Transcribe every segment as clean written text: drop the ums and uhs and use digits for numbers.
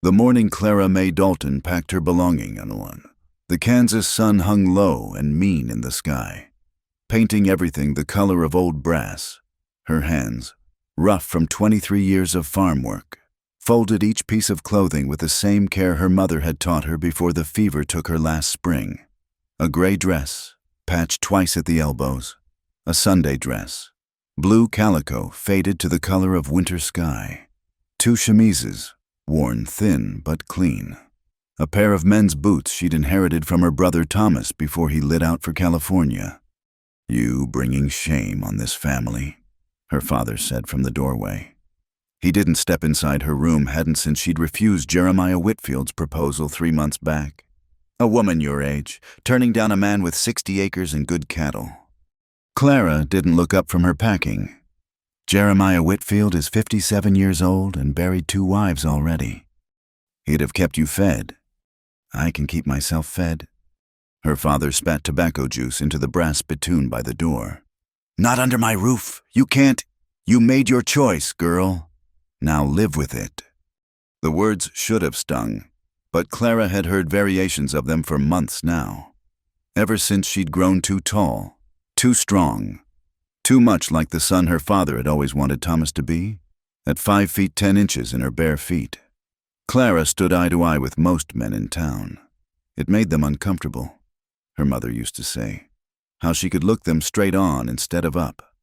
The morning Clara Mae Dalton packed her belongings on one. The Kansas sun hung low and mean in the sky, painting everything the color of old brass. Her hands, rough from 23 years of farm work, folded each piece of clothing with the same care her mother had taught her before the fever took her last spring. A gray dress, patched twice at the elbows, a Sunday dress, blue calico faded to the color of winter sky, 2 chemises, worn thin but clean, a pair of men's boots she'd inherited from her brother Thomas before he lit out for California. "You bringing shame on this family," her father said from the doorway. He didn't step inside her room, hadn't since she'd refused Jeremiah Whitfield's proposal 3 months back. A woman your age, turning down a man with 60 acres and good cattle. Clara didn't look up from her packing. Jeremiah Whitfield is 57 years old and buried 2 wives already. He'd have kept you fed. I can keep myself fed. Her father spat tobacco juice into the brass spittoon by the door. "Not under my roof. You can't. You made your choice, girl. Now live with it." The words should have stung, but Clara had heard variations of them for months now. Ever since she'd grown too tall, too strong, too much like the son her father had always wanted Thomas to be, at 5 feet 10 inches in her bare feet. Clara stood eye to eye with most men in town. It made them uncomfortable, her mother used to say, how she could look them straight on instead of up.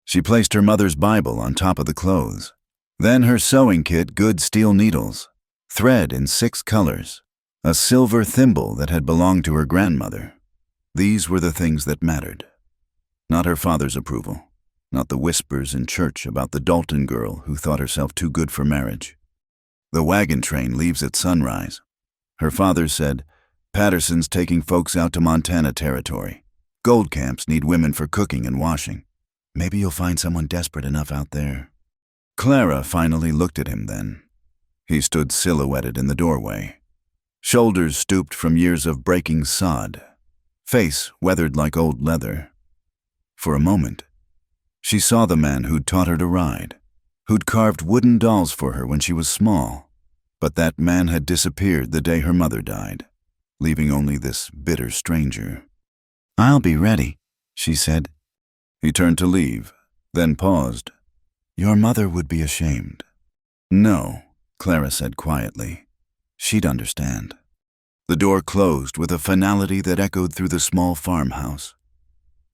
She placed her mother's Bible on top of the clothes, then her sewing kit, good steel needles, thread in 6 colors, a silver thimble that had belonged to her grandmother. These were the things that mattered. Not her father's approval, not the whispers in church about the Dalton girl who thought herself too good for marriage. The wagon train leaves at sunrise. Her father said, "Patterson's taking folks out to Montana territory. Gold camps need women for cooking and washing. Maybe you'll find someone desperate enough out there." Clara finally looked at him then. He stood silhouetted in the doorway, shoulders stooped from years of breaking sod, face weathered like old leather. For a moment, she saw the man who'd taught her to ride, who'd carved wooden dolls for her when she was small. But that man had disappeared the day her mother died, leaving only this bitter stranger. "I'll be ready," she said. He turned to leave, then paused. "Your mother would be ashamed." "No," Clara said quietly. "She'd understand." The door closed with a finality that echoed through the small farmhouse.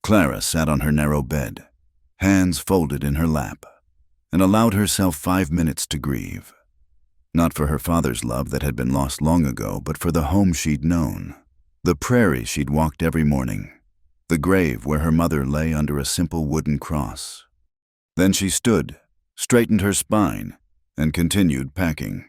Clara sat on her narrow bed, hands folded in her lap, and allowed herself 5 minutes to grieve. Not for her father's love that had been lost long ago, but for the home she'd known, the prairie she'd walked every morning, the grave where her mother lay under a simple wooden cross. Then she stood, straightened her spine, and continued packing.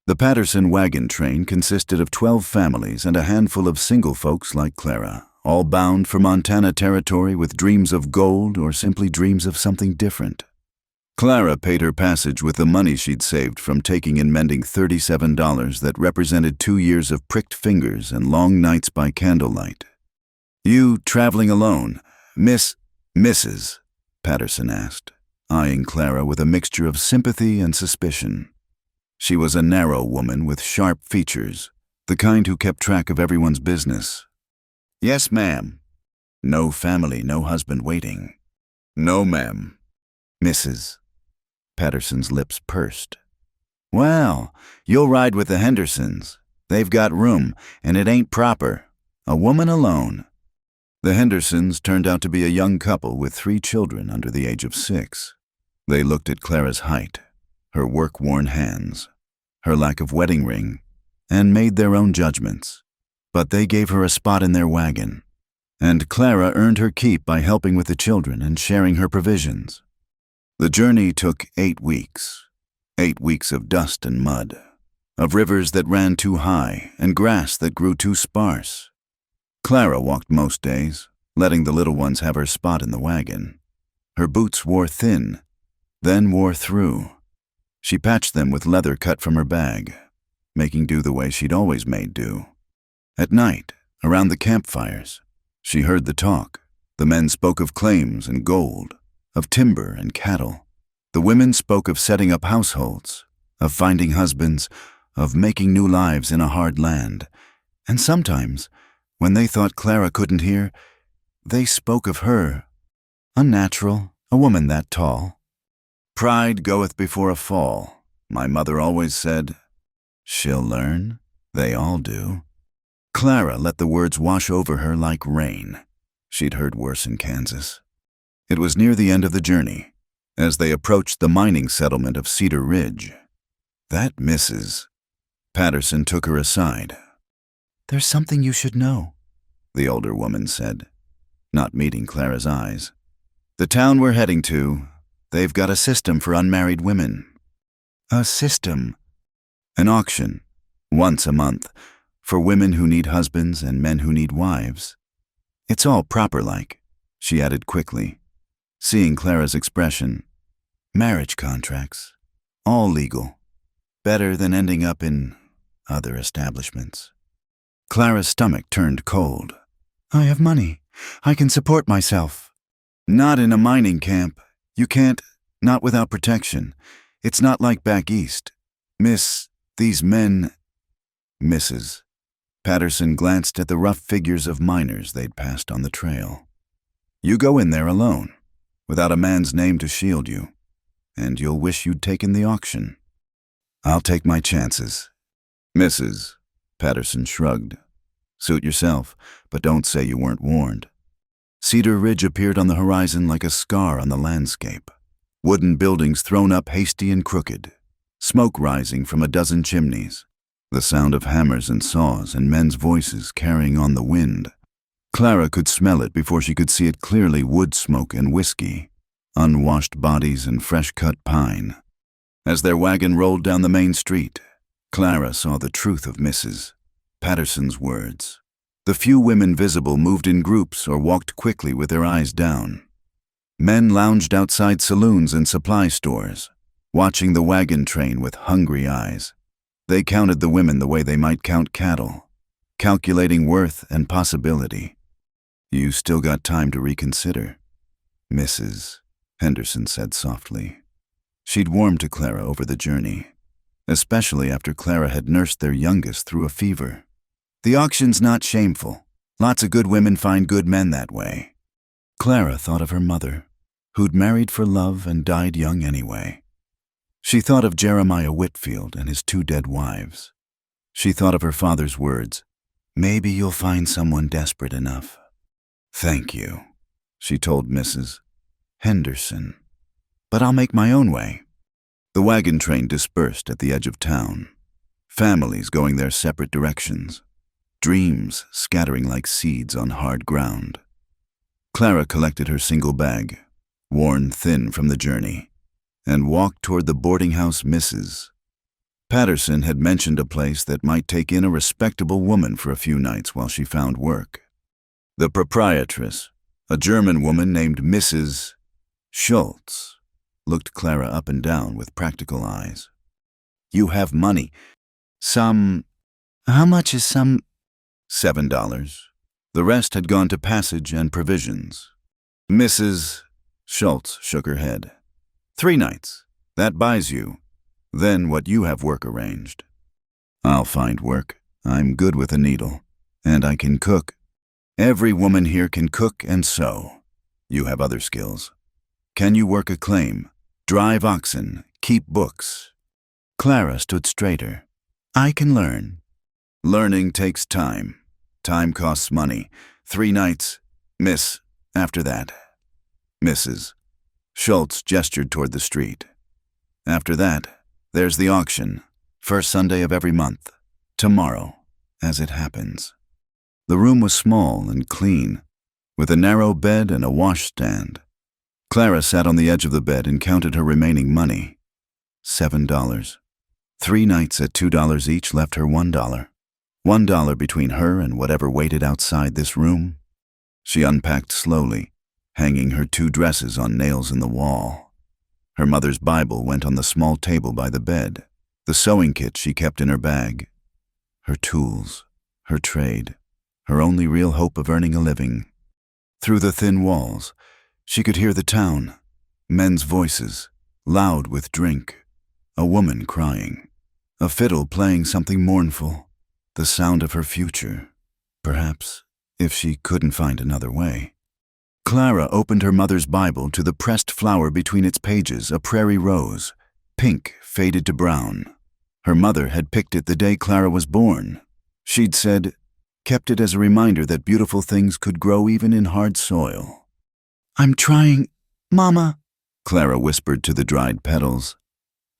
The Patterson wagon train consisted of 12 families and a handful of single folks like Clara, all bound for Montana territory with dreams of gold or simply dreams of something different. Clara paid her passage with the money she'd saved from taking and mending $37 that represented 2 years of pricked fingers and long nights by candlelight. "You traveling alone, Mrs.?" Patterson asked, eyeing Clara with a mixture of sympathy and suspicion. She was a narrow woman with sharp features, the kind who kept track of everyone's business. "Yes, ma'am." "No family, no husband waiting?" "No, ma'am." "Mrs." Patterson's lips pursed. "Well, you'll ride with the Hendersons. They've got room, and it ain't proper. A woman alone." The Hendersons turned out to be a young couple with 3 children under the age of 6. They looked at Clara's height, her work-worn hands, her lack of wedding ring, and made their own judgments. But they gave her a spot in their wagon, and Clara earned her keep by helping with the children and sharing her provisions. The journey took 8 weeks, 8 weeks of dust and mud, of rivers that ran too high and grass that grew too sparse. Clara walked most days, letting the little ones have her spot in the wagon. Her boots wore thin, then wore through. She patched them with leather cut from her bag, making do the way she'd always made do. At night, around the campfires, she heard the talk. The men spoke of claims and gold, of timber and cattle. The women spoke of setting up households, of finding husbands, of making new lives in a hard land. And sometimes, when they thought Clara couldn't hear, they spoke of her. Unnatural, a woman that tall. Pride goeth before a fall, my mother always said. She'll learn, they all do. Clara let the words wash over her like rain. She'd heard worse in Kansas. It was near the end of the journey, as they approached the mining settlement of Cedar Ridge. That Mrs. Patterson took her aside. There's something you should know, the older woman said, not meeting Clara's eyes. The town we're heading to, they've got a system for unmarried women. A system? An auction, once a month, for women who need husbands and men who need wives. It's all proper-like, she added quickly, seeing Clara's expression. Marriage contracts, all legal, better than ending up in other establishments. Clara's stomach turned cold. I have money. I can support myself. Not in a mining camp. You can't, not without protection. It's not like back east. Miss, these men... Mrs. Patterson glanced at the rough figures of miners they'd passed on the trail. You go in there alone, without a man's name to shield you, and you'll wish you'd taken the auction. I'll take my chances. Mrs. Patterson shrugged. Suit yourself, but don't say you weren't warned. Cedar Ridge appeared on the horizon like a scar on the landscape. Wooden buildings thrown up hasty and crooked, smoke rising from a dozen chimneys, the sound of hammers and saws and men's voices carrying on the wind. Clara could smell it before she could see it clearly: wood smoke and whiskey, unwashed bodies and fresh-cut pine. As their wagon rolled down the main street, Clara saw the truth of Mrs. Patterson's words. The few women visible moved in groups or walked quickly with their eyes down. Men lounged outside saloons and supply stores, watching the wagon train with hungry eyes. They counted the women the way they might count cattle, calculating worth and possibility. You still got time to reconsider, Mrs. Henderson said softly. She'd warmed to Clara over the journey, especially after Clara had nursed their youngest through a fever. The auction's not shameful. Lots of good women find good men that way. Clara thought of her mother, who'd married for love and died young anyway. She thought of Jeremiah Whitfield and his 2 dead wives. She thought of her father's words, maybe you'll find someone desperate enough. Thank you, she told Mrs. Henderson, but I'll make my own way. The wagon train dispersed at the edge of town, families going their separate directions, dreams scattering like seeds on hard ground. Clara collected her single bag, worn thin from the journey, and walked toward the boarding house Mrs. Patterson had mentioned a place that might take in a respectable woman for a few nights while she found work. The proprietress, a German woman named Mrs. Schultz, looked Clara up and down with practical eyes. You have money. How much is some? $7. The rest had gone to passage and provisions. Mrs. Schultz shook her head. 3 nights. That buys you. Then what you have work arranged. I'll find work. I'm good with a needle. And I can cook. Every woman here can cook and sew. You have other skills. Can you work a claim? Drive oxen? Keep books? Clara stood straighter. I can learn. Learning takes time. Time costs money. 3 nights. Miss, after that. Mrs. Schultz gestured toward the street. After that, there's the auction. First Sunday of every month. Tomorrow, as it happens. The room was small and clean, with a narrow bed and a washstand. Clara sat on the edge of the bed and counted her remaining money. $7. 3 nights at $2 each left her $1. $1 between her and whatever waited outside this room. She unpacked slowly, hanging her 2 dresses on nails in the wall. Her mother's Bible went on the small table by the bed, the sewing kit she kept in her bag. Her tools, her trade, her only real hope of earning a living. Through the thin walls, she could hear the town, men's voices, loud with drink, a woman crying. a fiddle playing something mournful, the sound of her future, perhaps, if she couldn't find another way. Clara opened her mother's Bible to the pressed flower between its pages, a prairie rose, pink faded to brown. Her mother had picked it the day Clara was born. She'd said, kept it as a reminder that beautiful things could grow even in hard soil. "I'm trying, Mama," Clara whispered to the dried petals,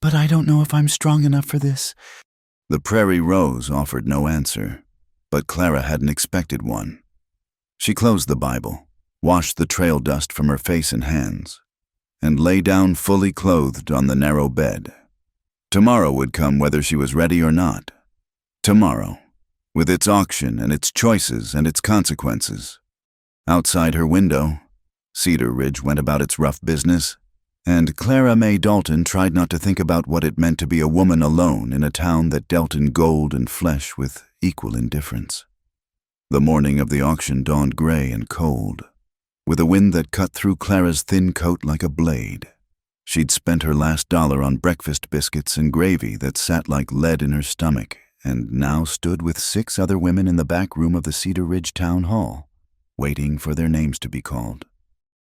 "but I don't know if I'm strong enough for this." The prairie rose offered no answer, but Clara hadn't expected one. She closed the Bible, washed the trail dust from her face and hands, and lay down fully clothed on the narrow bed. Tomorrow would come whether she was ready or not. Tomorrow, with its auction and its choices and its consequences. Outside her window, Cedar Ridge went about its rough business, and Clara May Dalton tried not to think about what it meant to be a woman alone in a town that dealt in gold and flesh with equal indifference. The morning of the auction dawned gray and cold, with a wind that cut through Clara's thin coat like a blade. She'd spent her last dollar on breakfast biscuits and gravy that sat like lead in her stomach, and now stood with 6 other women in the back room of the Cedar Ridge Town Hall, waiting for their names to be called.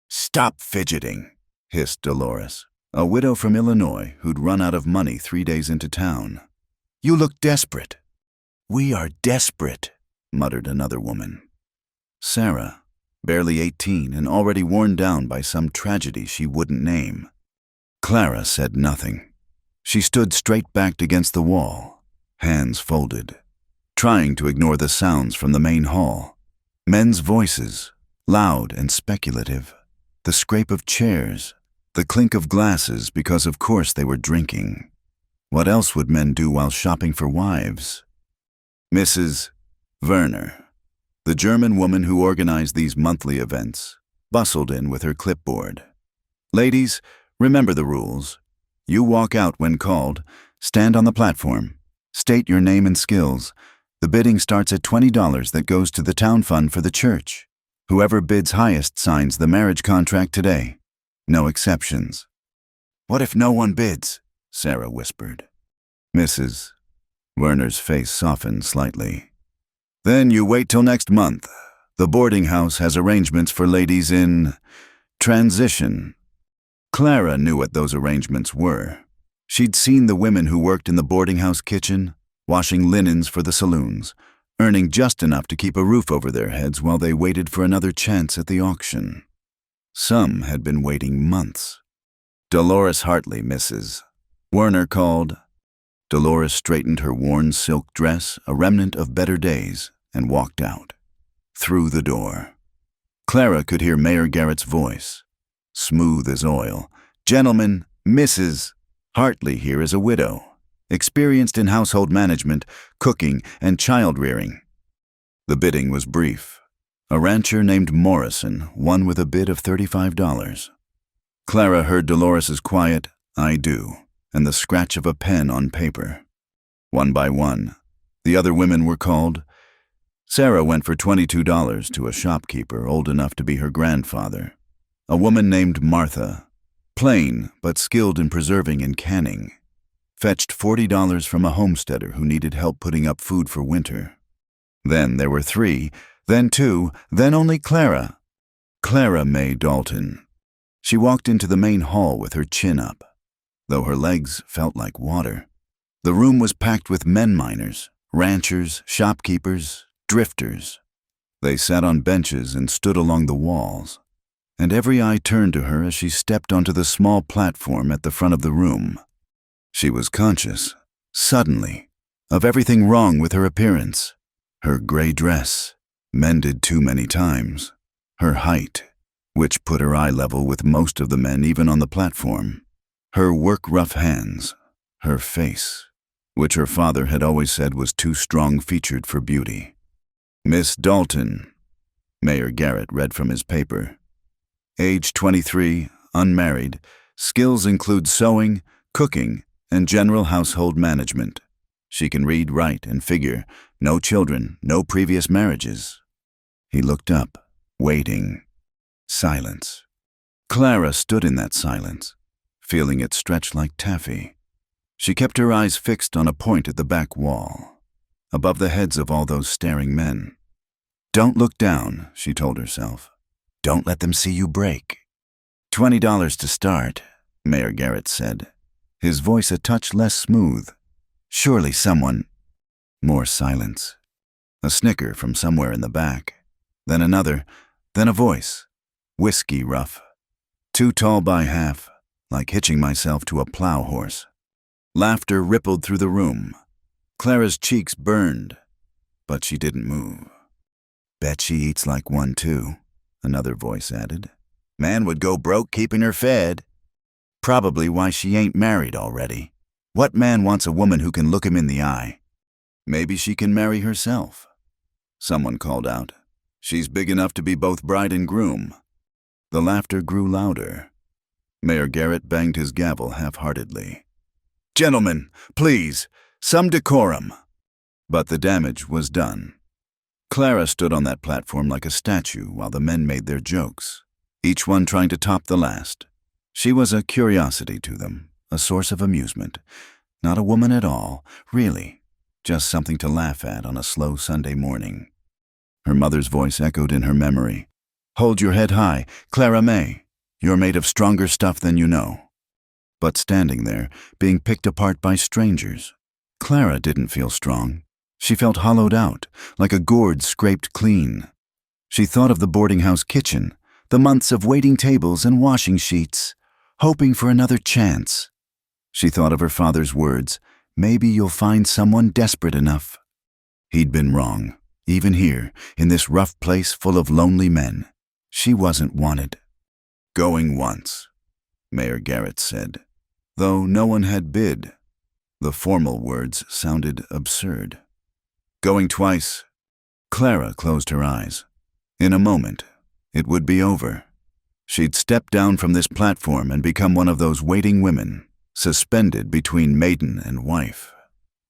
"Stop fidgeting," hissed Dolores, a widow from Illinois who'd run out of money 3 days into town. "You look desperate." "We are desperate," muttered another woman. Sarah, barely 18 and already worn down by some tragedy she wouldn't name. Clara said nothing. She stood straight-backed against the wall, hands folded, trying to ignore the sounds from the main hall. Men's voices, loud and speculative, the scrape of chairs, the clink of glasses because of course they were drinking. What else would men do while shopping for wives? Mrs. Werner, the German woman who organized these monthly events, bustled in with her clipboard. "Ladies, remember the rules. You walk out when called, stand on the platform, state your name and skills. The bidding starts at $20 that goes to the town fund for the church. Whoever bids highest signs the marriage contract today. No exceptions." "What if no one bids?" Sarah whispered. Mrs. Werner's face softened slightly. "Then you wait till next month. The boarding house has arrangements for ladies in transition." Clara knew what those arrangements were. She'd seen the women who worked in the boarding house kitchen, washing linens for the saloons, earning just enough to keep a roof over their heads while they waited for another chance at the auction. Some had been waiting months. "Dolores Hartley, Mrs. Werner called." Dolores straightened her worn silk dress, a remnant of better days, and walked out. Through the door. Clara could hear Mayor Garrett's voice, smooth as oil. "Gentlemen, Mrs. Hartley here is a widow, experienced in household management, cooking, and child-rearing." The bidding was brief. A rancher named Morrison won with a bid of $35. Clara heard Dolores's quiet, "I do," and the scratch of a pen on paper. One by one, the other women were called. Sarah went for $22 to a shopkeeper old enough to be her grandfather, a woman named Martha, plain but skilled in preserving and canning, fetched $40 from a homesteader who needed help putting up food for winter. Then there were 3, then 2, then only Clara. Clara May Dalton. She walked into the main hall with her chin up, though her legs felt like water. The room was packed with men miners, ranchers, shopkeepers, drifters. They sat on benches and stood along the walls, and every eye turned to her as she stepped onto the small platform at the front of the room. She was conscious, suddenly, of everything wrong with her appearance. Her gray dress, mended too many times. Her height, which put her eye level with most of the men even on the platform. Her work-rough hands. Her face, which her father had always said was too strong-featured for beauty. "Miss Dalton," Mayor Garrett read from his paper. "Age 23, unmarried. Skills include sewing, cooking, and general household management. She can read, write, and figure. No children, no previous marriages." He looked up, waiting. Silence. Clara stood in that silence, feeling it stretch like taffy. She kept her eyes fixed on a point at the back wall, above the heads of all those staring men. "Don't look down," she told herself. "Don't let them see you break." $20 to start, Mayor Garrett said, his voice a touch less smooth. "Surely someone—" More silence. A snicker from somewhere in the back. Then another, then a voice. Whiskey rough. "Too tall by half, like hitching myself to a plow horse." Laughter rippled through the room. Clara's cheeks burned, but she didn't move. "Bet she eats like one too," another voice added. "Man would go broke keeping her fed." "Probably why she ain't married already. What man wants a woman who can look him in the eye?" "Maybe she can marry herself." Someone called out. "She's big enough to be both bride and groom." The laughter grew louder. Mayor Garrett banged his gavel half-heartedly. "Gentlemen, please, some decorum." But the damage was done. Clara stood on that platform like a statue while the men made their jokes, each one trying to top the last. She was a curiosity to them, a source of amusement. Not a woman at all, really, just something to laugh at on a slow Sunday morning. Her mother's voice echoed in her memory. "Hold your head high, Clara May. You're made of stronger stuff than you know." But standing there, being picked apart by strangers, Clara didn't feel strong. She felt hollowed out, like a gourd scraped clean. She thought of the boarding house kitchen, the months of waiting tables and washing sheets, hoping for another chance. She thought of her father's words, "Maybe you'll find someone desperate enough." He'd been wrong. Even here, in this rough place full of lonely men, she wasn't wanted. "Going once," Mayor Garrett said, though no one had bid. The formal words sounded absurd. "Going twice." Clara closed her eyes. In a moment, it would be over. She'd step down from this platform and become one of those waiting women, suspended between maiden and wife.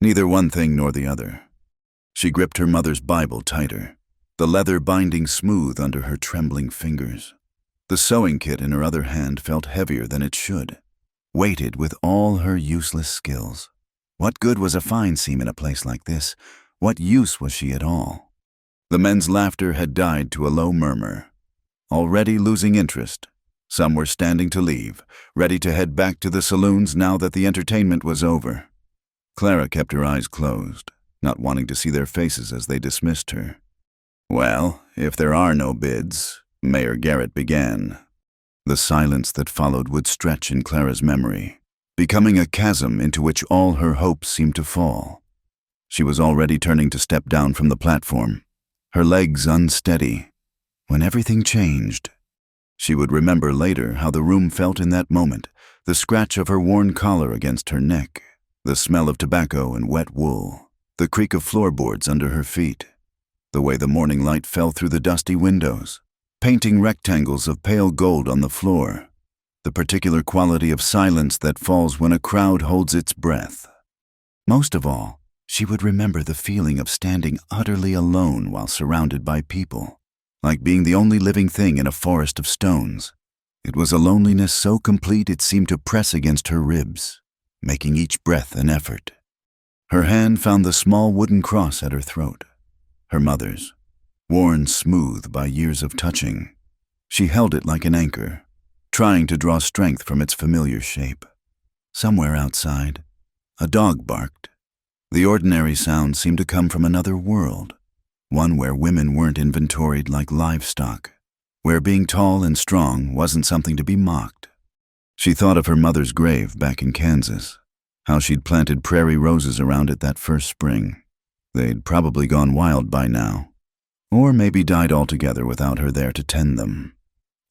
Neither one thing nor the other. She gripped her mother's Bible tighter, the leather binding smooth under her trembling fingers. The sewing kit in her other hand felt heavier than it should, weighted with all her useless skills. What good was a fine seam in a place like this? What use was she at all? The men's laughter had died to a low murmur. Already losing interest, some were standing to leave, ready to head back to the saloons now that the entertainment was over. Clara kept her eyes closed, not wanting to see their faces as they dismissed her. "Well, if there are no bids," Mayor Garrett began. The silence that followed would stretch in Clara's memory, becoming a chasm into which all her hopes seemed to fall. She was already turning to step down from the platform, her legs unsteady, when everything changed. She would remember later how the room felt in that moment, the scratch of her worn collar against her neck, the smell of tobacco and wet wool, the creak of floorboards under her feet, the way the morning light fell through the dusty windows, painting rectangles of pale gold on the floor, the particular quality of silence that falls when a crowd holds its breath. Most of all, she would remember the feeling of standing utterly alone while surrounded by people, like being the only living thing in a forest of stones. It was a loneliness so complete it seemed to press against her ribs, making each breath an effort. Her hand found the small wooden cross at her throat, her mother's, worn smooth by years of touching. She held it like an anchor, trying to draw strength from its familiar shape. Somewhere outside, a dog barked. The ordinary sound seemed to come from another world, one where women weren't inventoried like livestock, where being tall and strong wasn't something to be mocked. She thought of her mother's grave back in Kansas, how she'd planted prairie roses around it that first spring. They'd probably gone wild by now, or maybe died altogether without her there to tend them.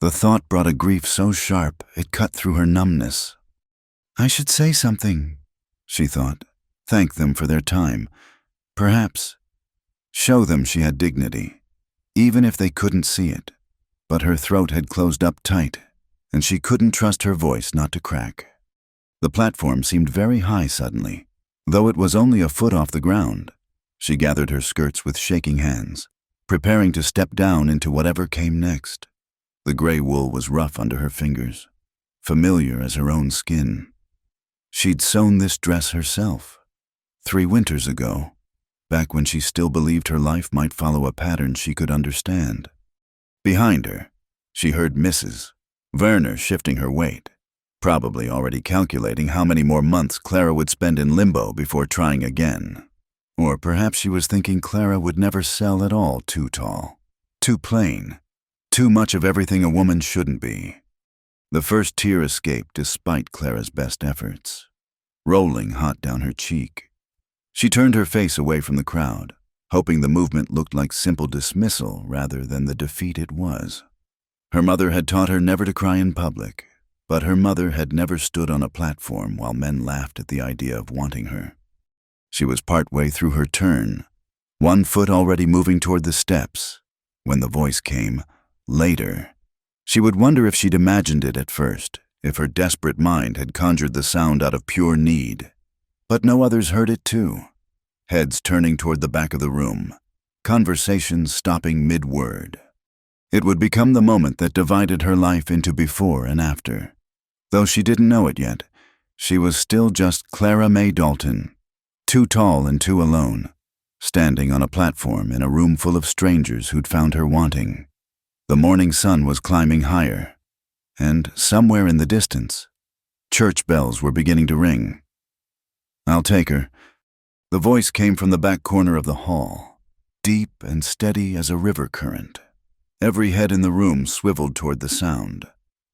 The thought brought a grief so sharp it cut through her numbness. "I should say something," she thought. Thank them for their time. Perhaps show them she had dignity, even if they couldn't see it. But her throat had closed up tight, and she couldn't trust her voice not to crack. The platform seemed very high suddenly, though it was only a foot off the ground. She gathered her skirts with shaking hands, preparing to step down into whatever came next. The gray wool was rough under her fingers, familiar as her own skin. She'd sewn this dress herself 3 winters ago, back when she still believed her life might follow a pattern she could understand. Behind her, she heard Mrs. Werner shifting her weight, probably already calculating how many more months Clara would spend in limbo before trying again. Or perhaps she was thinking Clara would never sell at all. Too tall, too plain, too much of everything a woman shouldn't be. The first tear escaped despite Clara's best efforts, rolling hot down her cheek. She turned her face away from the crowd, hoping the movement looked like simple dismissal rather than the defeat it was. Her mother had taught her never to cry in public, but her mother had never stood on a platform while men laughed at the idea of wanting her. She was partway through her turn, one foot already moving toward the steps, when the voice came, later. She would wonder if she'd imagined it at first, if her desperate mind had conjured the sound out of pure need. But no others heard it too. Heads turning toward the back of the room, conversations stopping mid-word. It would become the moment that divided her life into before and after. Though she didn't know it yet, she was still just Clara May Dalton, too tall and too alone, standing on a platform in a room full of strangers who'd found her wanting. The morning sun was climbing higher, and somewhere in the distance, church bells were beginning to ring. "I'll take her." The voice came from the back corner of the hall, deep and steady as a river current. Every head in the room swiveled toward the sound.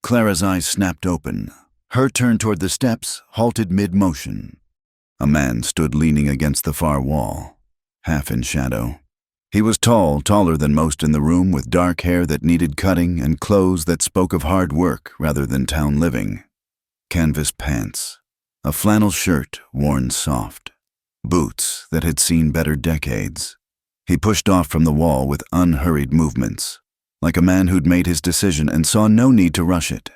Clara's eyes snapped open. Her turn toward the steps halted mid-motion. A man stood leaning against the far wall, half in shadow. He was tall, taller than most in the room, with dark hair that needed cutting and clothes that spoke of hard work rather than town living. Canvas pants, a flannel shirt worn soft, boots that had seen better decades. He pushed off from the wall with unhurried movements, like a man who'd made his decision and saw no need to rush it.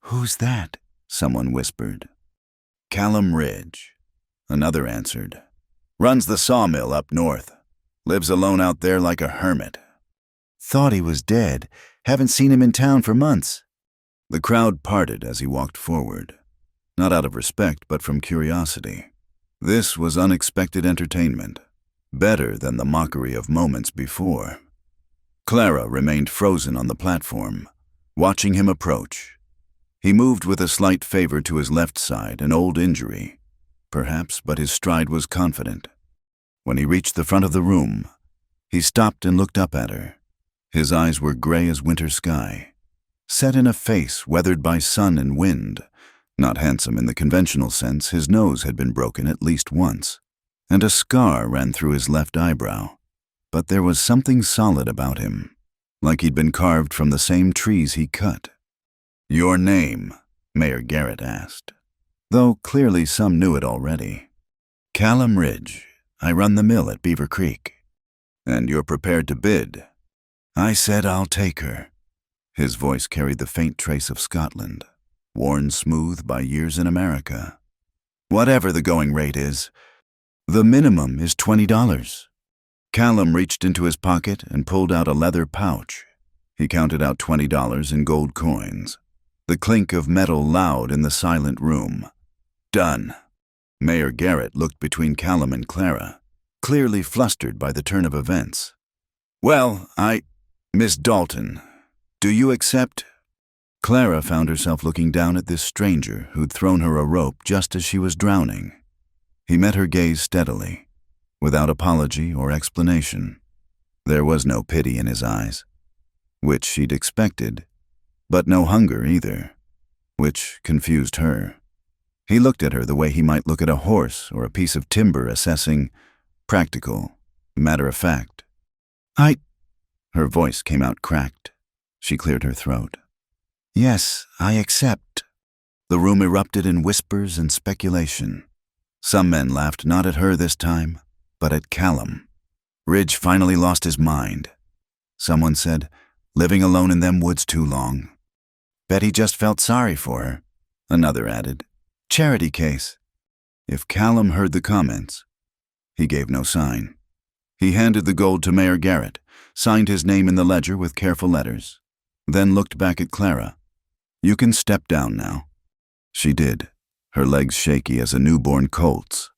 "Who's that?" someone whispered. "Callum Ridge," another answered. "Runs the sawmill up north. Lives alone out there like a hermit." "Thought he was dead. Haven't seen him in town for months." The crowd parted as he walked forward, not out of respect but from curiosity. This was unexpected entertainment, better than the mockery of moments before. Clara remained frozen on the platform, watching him approach. He moved with a slight favor to his left side, an old injury, perhaps, but his stride was confident. When he reached the front of the room, he stopped and looked up at her. His eyes were gray as winter sky, set in a face weathered by sun and wind. Not handsome in the conventional sense, his nose had been broken at least once, and a scar ran through his left eyebrow. But there was something solid about him, like he'd been carved from the same trees he cut. "Your name?" Mayor Garrett asked, though clearly some knew it already. "Callum Ridge. I run the mill at Beaver Creek." "And you're prepared to bid?" "I said I'll take her." His voice carried the faint trace of Scotland, worn smooth by years in America. "Whatever the going rate is, the minimum is $20. Callum reached into his pocket and pulled out a leather pouch. He counted out $20 in gold coins. The clink of metal loud in the silent room. "Done." Mayor Garrett looked between Callum and Clara, clearly flustered by the turn of events. "Well, Miss Dalton, do you accept?" Clara found herself looking down at this stranger who'd thrown her a rope just as she was drowning. He met her gaze steadily, without apology or explanation. There was no pity in his eyes, which she'd expected, but no hunger either, which confused her. He looked at her the way he might look at a horse or a piece of timber, assessing practical, matter of fact. Her voice came out cracked. She cleared her throat. "Yes, I accept." The room erupted in whispers and speculation. Some men laughed not at her this time, but at Callum. Ridge finally lost his mind. Someone said, living alone in them woods too long. Bet he just felt sorry for her. Another added, charity case. If Callum heard the comments, he gave no sign. He handed the gold to Mayor Garrett, signed his name in the ledger with careful letters, then looked back at Clara. "You can step down now." She did, her legs shaky as a newborn colt's.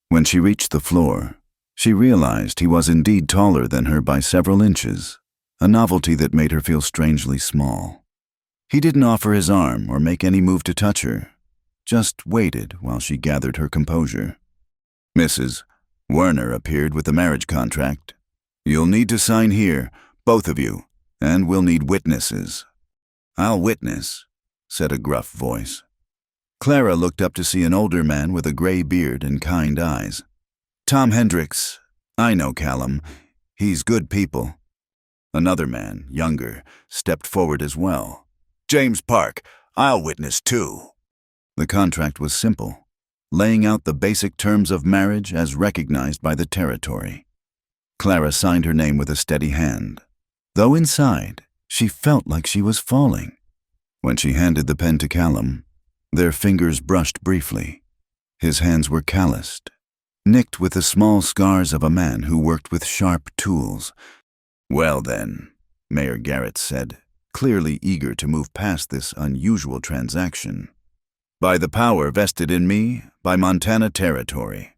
When she reached the floor, she realized he was indeed taller than her by several inches, a novelty that made her feel strangely small. He didn't offer his arm or make any move to touch her, just waited while she gathered her composure. Mrs. Werner appeared with the marriage contract. "You'll need to sign here, both of you, and we'll need witnesses." "I'll witness," said a gruff voice. Clara looked up to see an older man with a gray beard and kind eyes. "Tom Hendricks. I know Callum. He's good people." Another man, younger, stepped forward as well. "James Park. I'll witness too." The contract was simple, laying out the basic terms of marriage as recognized by the territory. Clara signed her name with a steady hand, though inside she felt like she was falling. When she handed the pen to Callum, their fingers brushed briefly. His hands were calloused, nicked with the small scars of a man who worked with sharp tools. "Well then," Mayor Garrett said, clearly eager to move past this unusual transaction. "By the power vested in me by Montana Territory,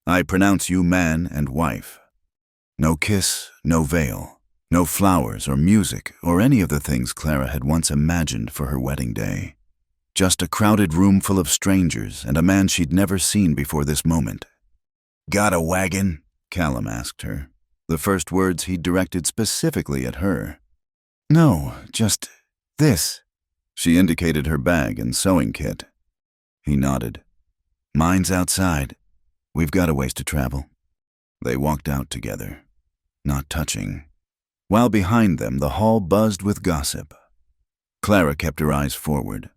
I pronounce you man and wife." No kiss, no veil, no flowers or music or any of the things Clara had once imagined for her wedding day. Just a crowded room full of strangers and a man she'd never seen before this moment. "Got a wagon?" Callum asked her, the first words he'd directed specifically at her. "No, just this." She indicated her bag and sewing kit. He nodded. "Mine's outside. We've got a ways to travel." They walked out together, not touching, while behind them the hall buzzed with gossip. Clara kept her eyes forward,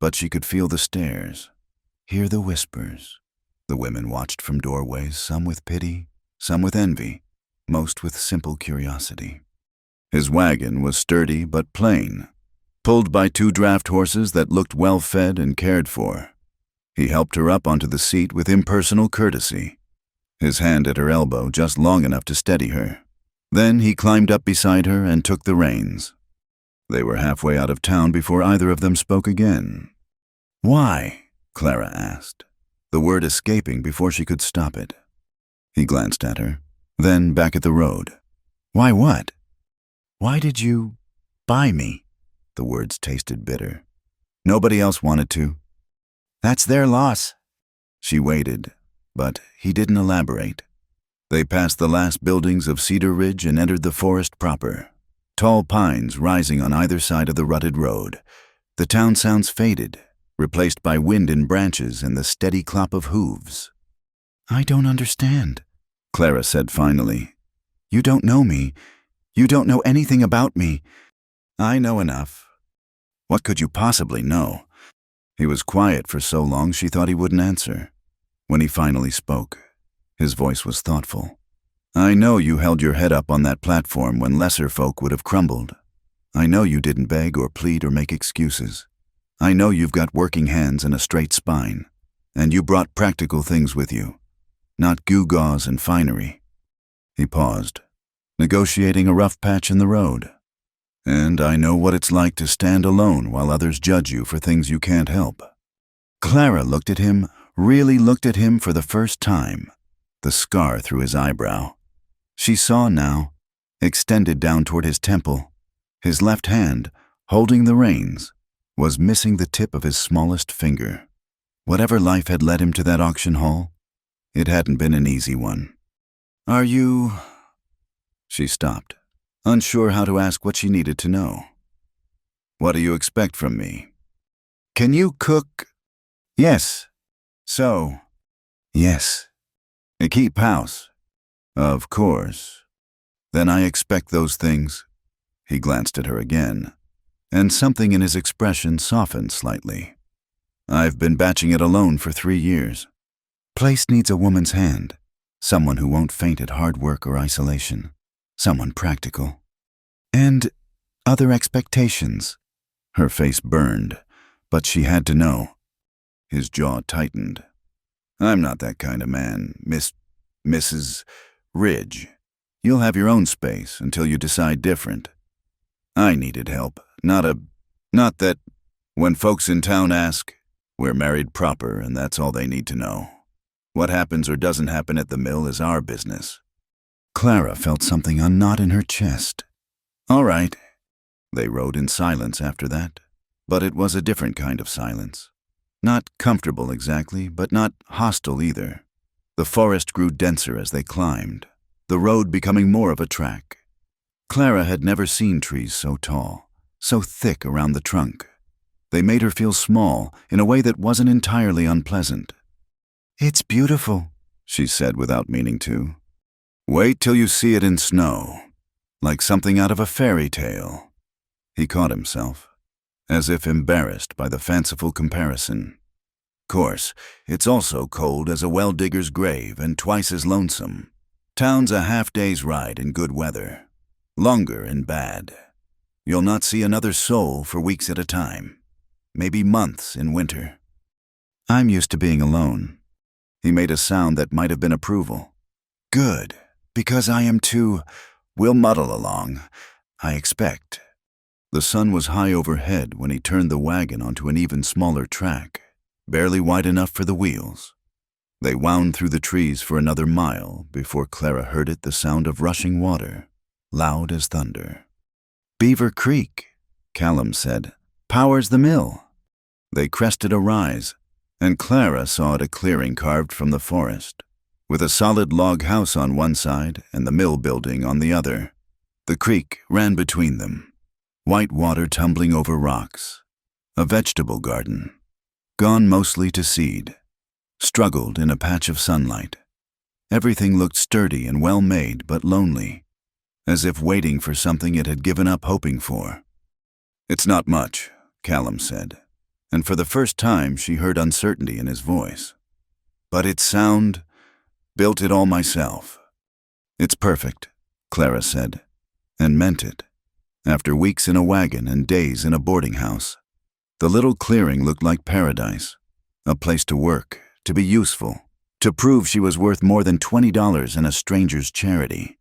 but she could feel the stares, hear the whispers. The women watched from doorways, some with pity, some with envy, most with simple curiosity. His wagon was sturdy but plain, pulled by 2 draft horses that looked well-fed and cared for. He helped her up onto the seat with impersonal courtesy, his hand at her elbow just long enough to steady her. Then he climbed up beside her and took the reins. They were halfway out of town before either of them spoke again. "Why?" Clara asked, the word escaping before she could stop it. He glanced at her, then back at the road. "Why what?" "Why did you buy me?" The words tasted bitter. "Nobody else wanted to." "That's their loss." She waited, but he didn't elaborate. They passed the last buildings of Cedar Ridge and entered the forest proper, tall pines rising on either side of the rutted road. The town sounds faded, replaced by wind in branches and the steady clop of hooves. "I don't understand," Clara said finally. "You don't know me. You don't know anything about me." "I know enough." "What could you possibly know?" He was quiet for so long she thought he wouldn't answer. When he finally spoke, his voice was thoughtful. "I know you held your head up on that platform when lesser folk would have crumbled. I know you didn't beg or plead or make excuses. I know you've got working hands and a straight spine, and you brought practical things with you, not gewgaws and finery." He paused, negotiating a rough patch in the road. "And I know what it's like to stand alone while others judge you for things you can't help." Clara looked at him, really looked at him for the first time, the scar through his eyebrow. She saw now, extended down toward his temple, his left hand, holding the reins, was missing the tip of his smallest finger. Whatever life had led him to that auction hall, it hadn't been an easy one. "Are you—" She stopped, unsure how to ask what she needed to know. "What do you expect from me?" "Can you cook?" "Yes." "So?" "Yes." "Keep house?" "Of course." "Then I expect those things." He glanced at her again, and something in his expression softened slightly. "I've been batching it alone for 3 years. Place needs a woman's hand, someone who won't faint at hard work or isolation, someone practical. And other expectations." Her face burned, but she had to know. His jaw tightened. "I'm not that kind of man, Mrs. Ridge. You'll have your own space until you decide different. I needed help, not that when folks in town ask, We're married proper, and that's all they need to know. What happens or doesn't happen at the mill is our business." Clara felt something unknot in her chest. "All right." They rode in silence after that, but it was a different kind of silence. Not comfortable exactly, but not hostile either. The forest grew denser as they climbed, the road becoming more of a track. Clara had never seen trees so tall, so thick around the trunk. They made her feel small in a way that wasn't entirely unpleasant. "It's beautiful," she said without meaning to. "Wait till you see it in snow, like something out of a fairy tale." He caught himself, as if embarrassed by the fanciful comparison. "Course, it's also cold as a well-digger's grave and twice as lonesome. Town's a half-day's ride in good weather, longer in bad. You'll not see another soul for weeks at a time, maybe months in winter." "I'm used to being alone." He made a sound that might have been approval. "Good, because I am too. We'll muddle along, I expect." The sun was high overhead when he turned the wagon onto an even smaller track, barely wide enough for the wheels. They wound through the trees for another mile before Clara heard the sound of rushing water, loud as thunder. "Beaver Creek," Callum said, "powers the mill." They crested a rise, and Clara saw a clearing carved from the forest, with a solid log house on one side and the mill building on the other. The creek ran between them, white water tumbling over rocks. A vegetable garden, gone mostly to seed, struggled in a patch of sunlight. Everything looked sturdy and well-made but lonely, as if waiting for something it had given up hoping for. "It's not much," Callum said, and for the first time she heard uncertainty in his voice. "But it's sound. Built it all myself." "It's perfect," Clara said, and meant it. After weeks in a wagon and days in a boarding house, the little clearing looked like paradise, a place to work, to be useful, to prove she was worth more than $20 in a stranger's charity.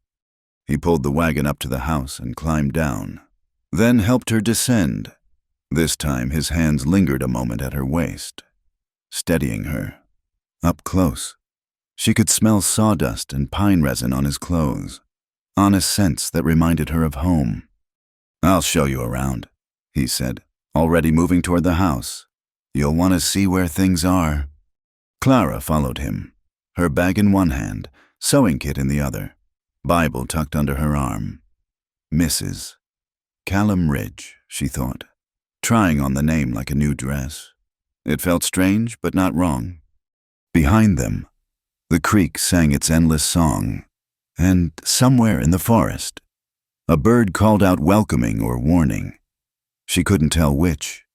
He pulled the wagon up to the house and climbed down, then helped her descend. This time his hands lingered a moment at her waist, steadying her. Up close, she could smell sawdust and pine resin on his clothes, honest scents that reminded her of home. "I'll show you around," he said, already moving toward the house. "You'll want to see where things are." Clara followed him, her bag in one hand, sewing kit in the other, Bible tucked under her arm. Mrs. Callum Ridge, she thought, trying on the name like a new dress. It felt strange, but not wrong. Behind them, the creek sang its endless song, and somewhere in the forest, a bird called out welcoming or warning. She couldn't tell which.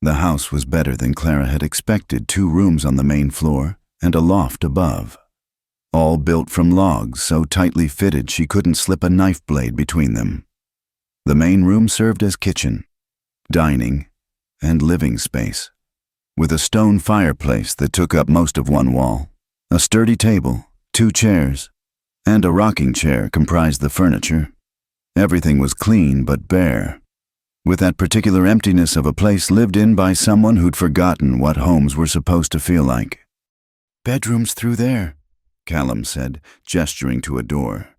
The house was better than Clara had expected, 2 rooms on the main floor and a loft above. All built from logs so tightly fitted she couldn't slip a knife blade between them. The main room served as kitchen, dining, and living space, with a stone fireplace that took up most of one wall. A sturdy table, 2 chairs, and a rocking chair comprised the furniture. Everything was clean but bare, with that particular emptiness of a place lived in by someone who'd forgotten what homes were supposed to feel like. "Bedroom's through there," Callum said, gesturing to a door.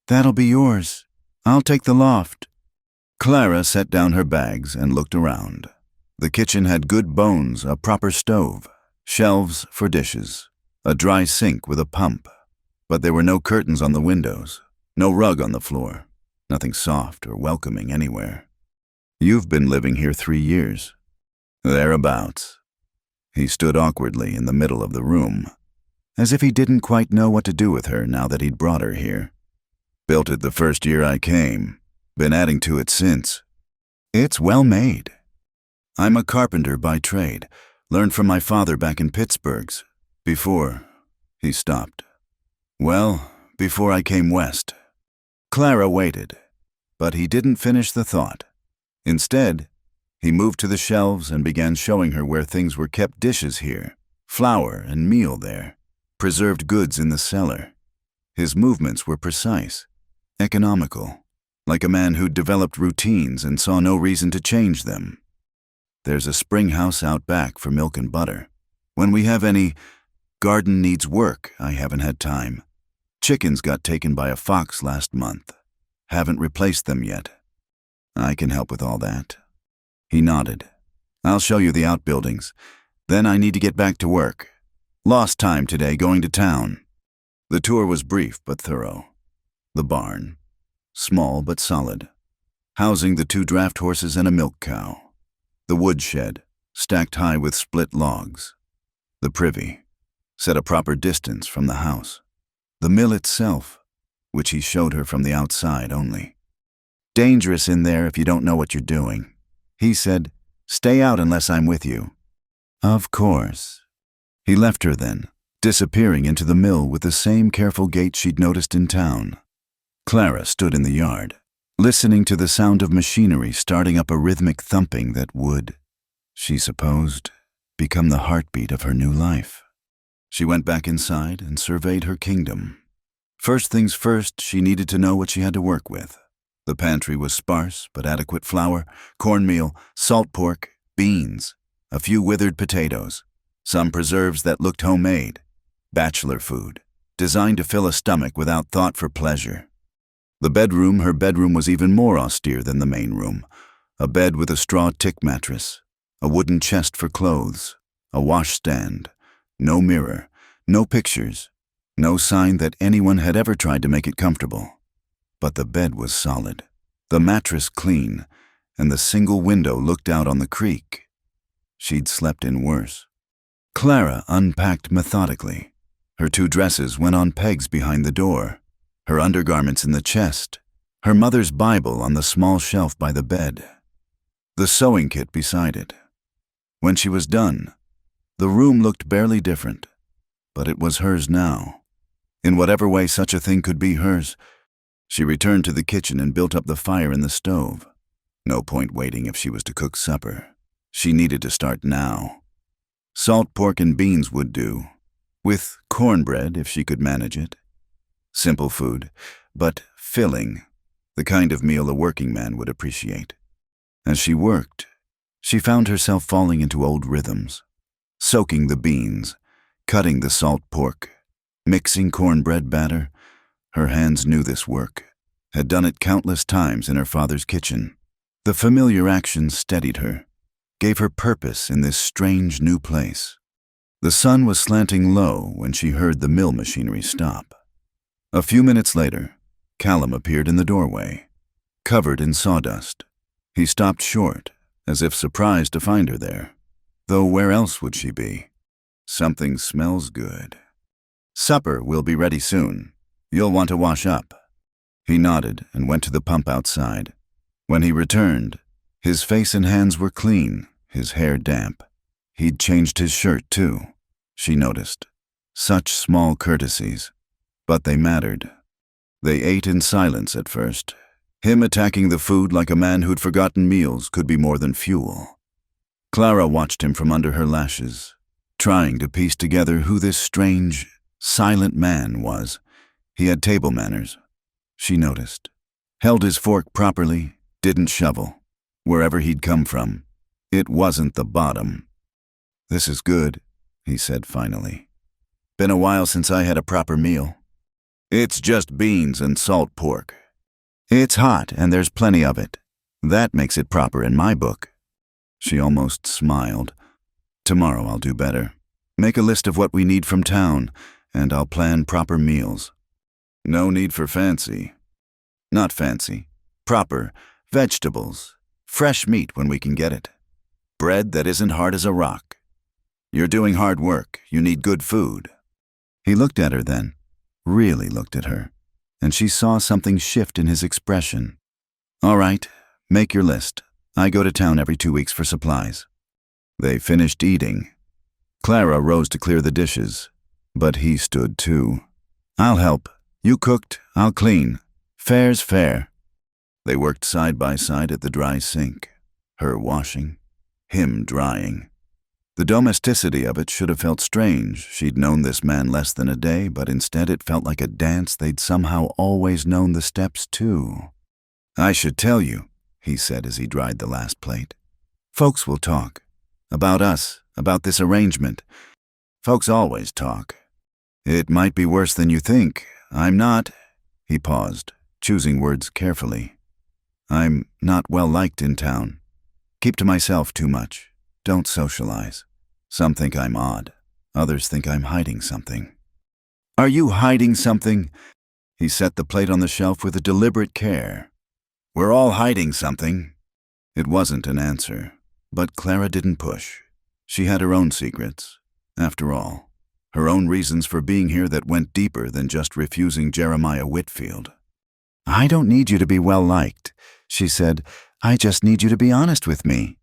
"That'll be yours. I'll take the loft." Clara set down her bags and looked around. The kitchen had good bones, a proper stove, shelves for dishes, a dry sink with a pump, but there were no curtains on the windows, no rug on the floor, nothing soft or welcoming anywhere. "You've been living here 3 years." "Thereabouts." He stood awkwardly in the middle of the room, as if he didn't quite know what to do with her now that he'd brought her here. "Built it the first year I came. Been adding to it since." "It's well made." "I'm a carpenter by trade. Learned from my father back in Pittsburgh's. Before..." He stopped. "Well, before I came west." Clara waited, but he didn't finish the thought. Instead, he moved to the shelves and began showing her where things were kept: dishes here, flour and meal there, preserved goods in the cellar. His movements were precise, economical, like a man who'd developed routines and saw no reason to change them. There's a spring house out back for milk and butter. When we have any garden needs work, I haven't had time. Chickens got taken by a fox last month. Haven't replaced them yet. I can help with all that." He nodded. "I'll show you the outbuildings. Then I need to get back to work. Lost time today going to town." The tour was brief but thorough. The barn, small but solid, housing the 2 draft horses and a milk cow. The woodshed, stacked high with split logs. The privy, set a proper distance from the house. The mill itself, which he showed her from the outside only. "Dangerous in there if you don't know what you're doing." He said, "Stay out unless I'm with you." "Of course." He left her then, disappearing into the mill with the same careful gait she'd noticed in town. Clara stood in the yard, listening to the sound of machinery starting up a rhythmic thumping that would, she supposed, become the heartbeat of her new life. She went back inside and surveyed her kingdom. First things first, she needed to know what she had to work with. The pantry was sparse but adequate flour, cornmeal, salt pork, beans, a few withered potatoes, some preserves that looked homemade, bachelor food, designed to fill a stomach without thought for pleasure. Her bedroom was even more austere than the main room. A bed with a straw tick mattress, a wooden chest for clothes, a washstand, no mirror, no pictures, no sign that anyone had ever tried to make it comfortable. But the bed was solid, the mattress clean, and the single window looked out on the creek. She'd slept in worse. Clara unpacked methodically. Her 2 dresses went on pegs behind the door, her undergarments in the chest, her mother's Bible on the small shelf by the bed, the sewing kit beside it. When she was done, the room looked barely different, but it was hers now. In whatever way such a thing could be hers, she returned to the kitchen and built up the fire in the stove. No point waiting if she was to cook supper. She needed to start now. Salt pork and beans would do, with cornbread if she could manage it. Simple food, but filling, the kind of meal a working man would appreciate. As she worked, she found herself falling into old rhythms, soaking the beans, cutting the salt pork, mixing cornbread batter. Her hands knew this work, had done it countless times in her father's kitchen. The familiar action steadied her, gave her purpose in this strange new place. The sun was slanting low when she heard the mill machinery stop. A few minutes later, Callum appeared in the doorway, covered in sawdust. He stopped short, as if surprised to find her there. Though where else would she be? "Something smells good. Supper will be ready soon. You'll want to wash up." He nodded and went to the pump outside. When he returned, his face and hands were clean, his hair damp. He'd changed his shirt, too, she noticed. Such small courtesies. But they mattered. They ate in silence at first. Him attacking the food like a man who'd forgotten meals could be more than fuel. Clara watched him from under her lashes, trying to piece together who this strange, silent man was. He had table manners, she noticed. Held his fork properly, didn't shovel. Wherever he'd come from, it wasn't the bottom. "This is good," he said finally. "Been a while since I had a proper meal." "It's just beans and salt pork." "It's hot and there's plenty of it. That makes it proper in my book." She almost smiled. "Tomorrow I'll do better. Make a list of what we need from town, and I'll plan proper meals." "No need for fancy." "Not fancy. Proper. Vegetables. Fresh meat when we can get it. Bread that isn't hard as a rock. You're doing hard work. You need good food." He looked at her then, really looked at her, and she saw something shift in his expression. "All right, make your list. I go to town every 2 weeks for supplies." They finished eating. Clara rose to clear the dishes, but he stood too. "I'll help. You cooked, I'll clean. Fair's fair." They worked side by side at the dry sink, her washing, him drying. The domesticity of it should have felt strange. She'd known this man less than a day, but instead it felt like a dance they'd somehow always known the steps to. "I should tell you," he said as he dried the last plate. Folks will talk. About us, about this arrangement. Folks always talk. It might be worse than you think. I'm not. He paused, choosing words carefully. I'm not well liked in town. Keep to myself too much. Don't socialize. Some think I'm odd. Others think I'm hiding something. Are you hiding something? He set the plate on the shelf with a deliberate care. We're all hiding something. It wasn't an answer, but Clara didn't push. She had her own secrets. After all, her own reasons for being here that went deeper than just refusing Jeremiah Whitfield. I don't need you to be well-liked, she said. I just need you to be honest with me.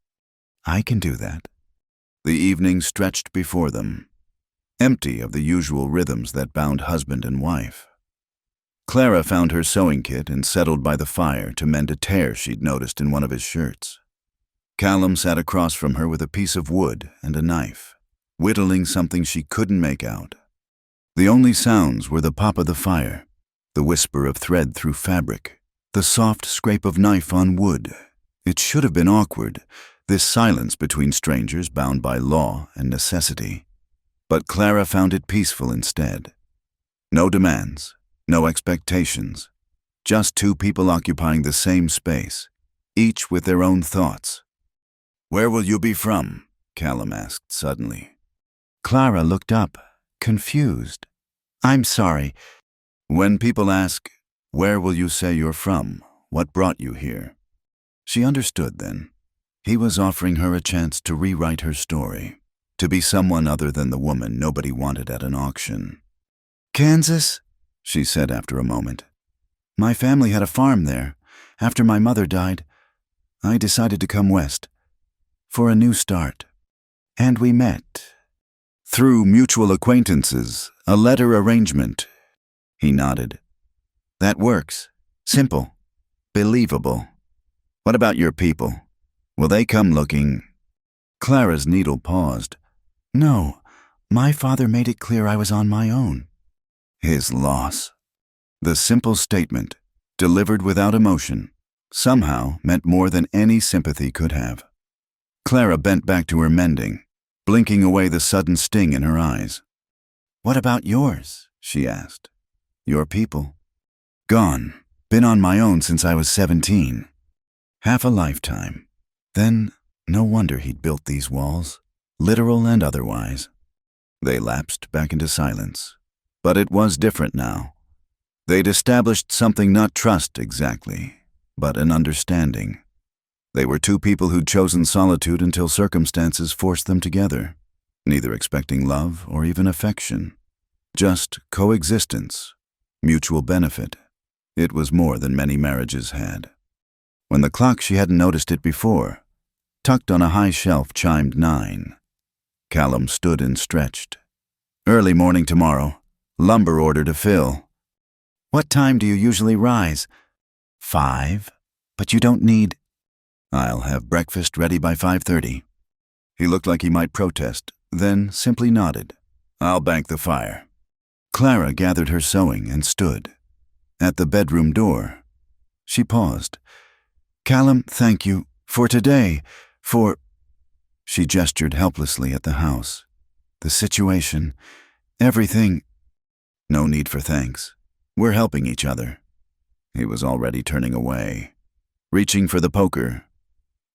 I can do that. The evening stretched before them, empty of the usual rhythms that bound husband and wife. Clara found her sewing kit and settled by the fire to mend a tear she'd noticed in one of his shirts. Callum sat across from her with a piece of wood and a knife, whittling something she couldn't make out. The only sounds were the pop of the fire, the whisper of thread through fabric, the soft scrape of knife on wood. It should have been awkward, this silence between strangers bound by law and necessity. But Clara found it peaceful instead. No demands, no expectations, just two people occupying the same space, each with their own thoughts. Where will you be from? Callum asked suddenly. Clara looked up, confused. I'm sorry. When people ask, where will you say you're from? What brought you here? She understood then. He was offering her a chance to rewrite her story, to be someone other than the woman nobody wanted at an auction. Kansas, she said after a moment. My family had a farm there. After my mother died, I decided to come west, for a new start. And we met. Through mutual acquaintances, a letter arrangement. He nodded. That works. Simple. Believable. What about your people? Will they come looking? Clara's needle paused. No, my father made it clear I was on my own. His loss. The simple statement, delivered without emotion, somehow meant more than any sympathy could have. Clara bent back to her mending, blinking away the sudden sting in her eyes. What about yours? She asked. Your people? Gone. Been on my own since I was 17. Half a lifetime. Then, no wonder he'd built these walls, literal and otherwise. They lapsed back into silence. But it was different now. They'd established something not trust exactly, but an understanding. They were two people who'd chosen solitude until circumstances forced them together, neither expecting love or even affection. Just coexistence, mutual benefit. It was more than many marriages had. When the clock, she hadn't noticed it before, tucked on a high shelf, chimed 9. Callum stood and stretched. Early morning tomorrow. Lumber order to fill. What time do you usually rise? 5. But you don't need... I'll have breakfast ready by 5:30. He looked like he might protest, then simply nodded. I'll bank the fire. Clara gathered her sewing and stood. At the bedroom door, she paused. Callum, thank you. For today. For... She gestured helplessly at the house. The situation. Everything. No need for thanks. We're helping each other. He was already turning away, reaching for the poker.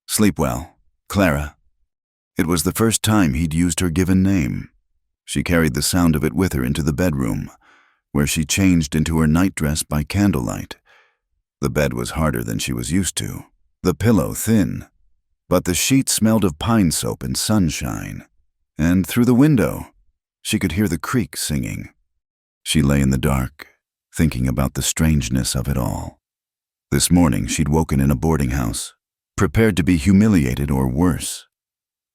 Sleep well, Clara. It was the first time he'd used her given name. She carried the sound of it with her into the bedroom, where she changed into her nightdress by candlelight. The bed was harder than she was used to, the pillow thin, but the sheet smelled of pine soap and sunshine, and through the window, she could hear the creek singing. She lay in the dark, thinking about the strangeness of it all. This morning she'd woken in a boarding house, prepared to be humiliated or worse.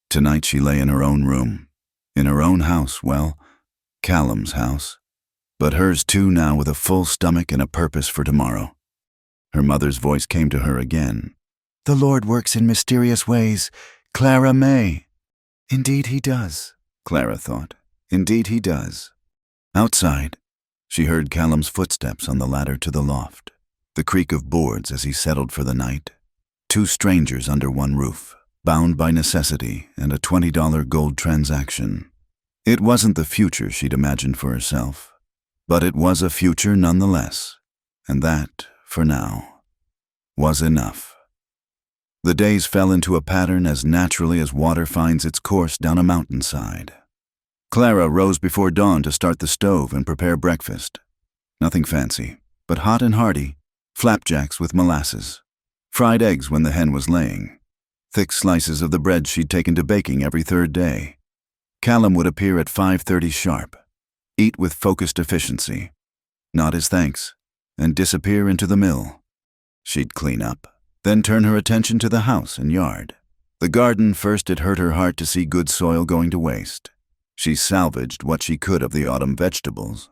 Tonight she lay in her own room, in her own house, well, Callum's house, but hers too now with a full stomach and a purpose for tomorrow. Her mother's voice came to her again. The Lord works in mysterious ways, Clara May. Indeed he does, Clara thought. Indeed he does. Outside, she heard Callum's footsteps on the ladder to the loft, the creak of boards as he settled for the night. Two strangers under one roof. bound by necessity and a $20 gold transaction. It wasn't the future she'd imagined for herself, but it was a future nonetheless, and that, for now, was enough. The days fell into a pattern as naturally as water finds its course down a mountainside. Clara rose before dawn to start the stove and prepare breakfast. Nothing fancy, but hot and hearty, flapjacks with molasses, fried eggs when the hen was laying, thick slices of the bread she'd taken to baking every third day. Callum would appear at 5:30 sharp, eat with focused efficiency, nod his thanks, and disappear into the mill. She'd clean up, then turn her attention to the house and yard. The garden first. It hurt her heart to see good soil going to waste. She salvaged what she could of the autumn vegetables,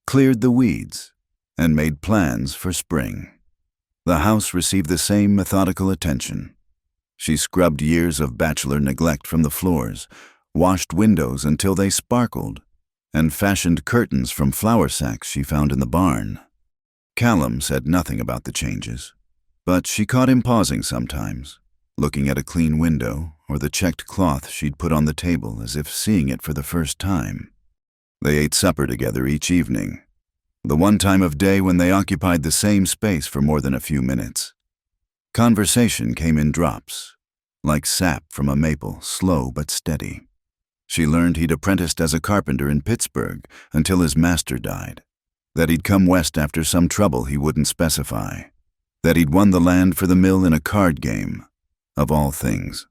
cleared the weeds, and made plans for spring. The house received the same methodical attention. She scrubbed years of bachelor neglect from the floors, washed windows until they sparkled, and fashioned curtains from flour sacks she found in the barn. Callum said nothing about the changes, but she caught him pausing sometimes, looking at a clean window or the checked cloth she'd put on the table as if seeing it for the first time. They ate supper together each evening, the one time of day when they occupied the same space for more than a few minutes. Conversation came in drops, like sap from a maple, slow but steady. She learned he'd apprenticed as a carpenter in Pittsburgh until his master died, that he'd come west after some trouble he wouldn't specify, that he'd won the land for the mill in a card game, of all things,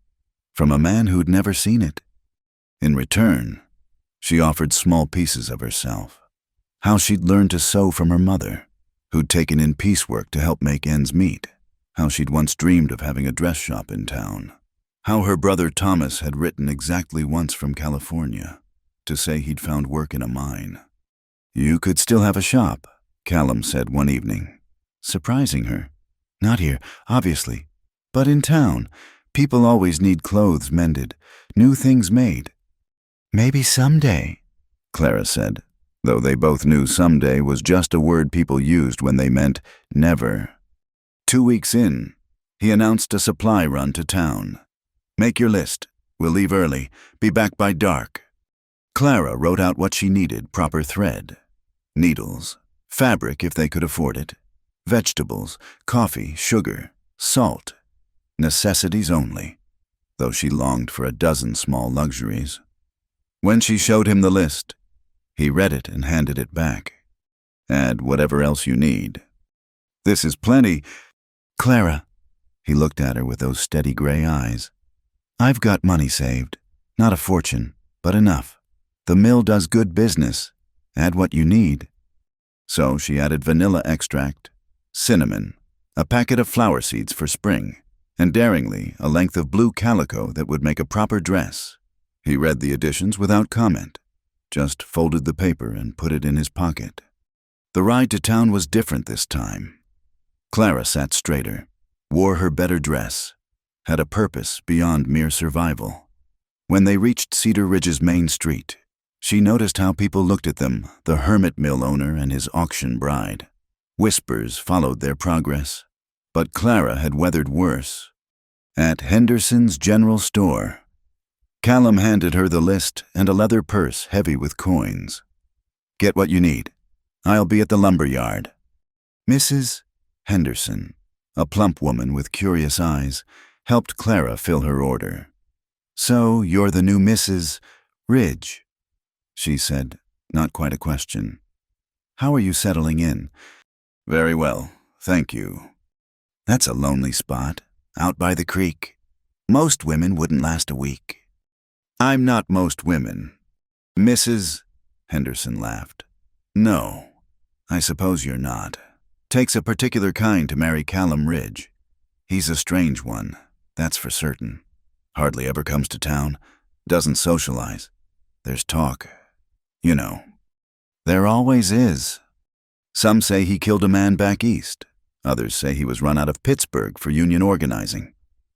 from a man who'd never seen it. In return, she offered small pieces of herself, how she'd learned to sew from her mother, who'd taken in piecework to help make ends meet, how she'd once dreamed of having a dress shop in town, how her brother Thomas had written exactly once from California to say he'd found work in a mine. "You could still have a shop," Callum said one evening, surprising her. "Not here, obviously, but in town. People always need clothes mended, new things made." "Maybe someday," Clara said, though they both knew someday was just a word people used when they meant never. 2 weeks in, he announced a supply run to town. "Make your list. We'll leave early. Be back by dark." Clara wrote out what she needed: proper thread, needles, fabric if they could afford it, vegetables, coffee, sugar, salt, necessities only, though she longed for a dozen small luxuries. When she showed him the list, he read it and handed it back. "Add whatever else you need." "This is plenty." "Clara," he looked at her with those steady gray eyes, "I've got money saved. Not a fortune, but enough. The mill does good business. Add what you need." So she added vanilla extract, cinnamon, a packet of flower seeds for spring, and daringly a length of blue calico that would make a proper dress. He read the additions without comment, just folded the paper and put it in his pocket. The ride to town was different this time. Clara sat straighter, wore her better dress, had a purpose beyond mere survival. When they reached Cedar Ridge's main street, she noticed how people looked at them, the hermit mill owner and his auction bride. Whispers followed their progress, but Clara had weathered worse. At Henderson's General Store, Callum handed her the list and a leather purse heavy with coins. "Get what you need. I'll be at the lumber yard." Mrs. Henderson, a plump woman with curious eyes, helped Clara fill her order. "So you're the new Mrs. Ridge," she said, not quite a question. "How are you settling in?" "Very well, thank you." "That's a lonely spot, out by the creek. Most women wouldn't last a week." "I'm not most women." Mrs. Henderson laughed. "No, I suppose you're not. Takes a particular kind to marry Callum Ridge. He's a strange one, that's for certain. Hardly ever comes to town, doesn't socialize. There's talk, you know." "There always is." Some say he killed a man back east. Others say he was run out of Pittsburgh for union organizing.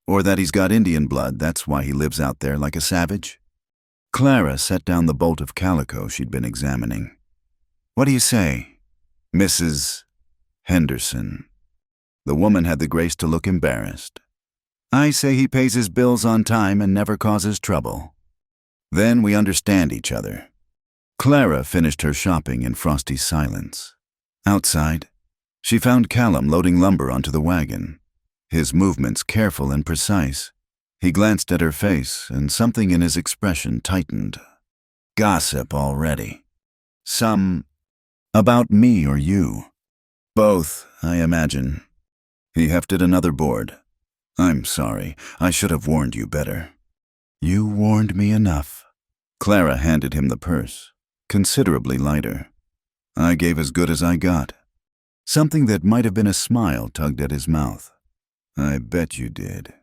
Or that he's got Indian blood, that's why he lives out there like a savage. Clara set down the bolt of calico she'd been examining. "What do you say, Mrs. Henderson?" The woman had the grace to look embarrassed. I say he pays his bills on time and never causes trouble. Then we understand each other. Clara finished her shopping in frosty silence. Outside, she found Callum loading lumber onto the wagon, his movements careful and precise. He glanced at her face, and something in his expression tightened. Gossip already. Some about me or you. Both, I imagine. He hefted another board. I'm sorry, I should have warned you better. You warned me enough. Clara handed him the purse, considerably lighter. I gave as good as I got. Something that might have been a smile tugged at his mouth. I bet you did.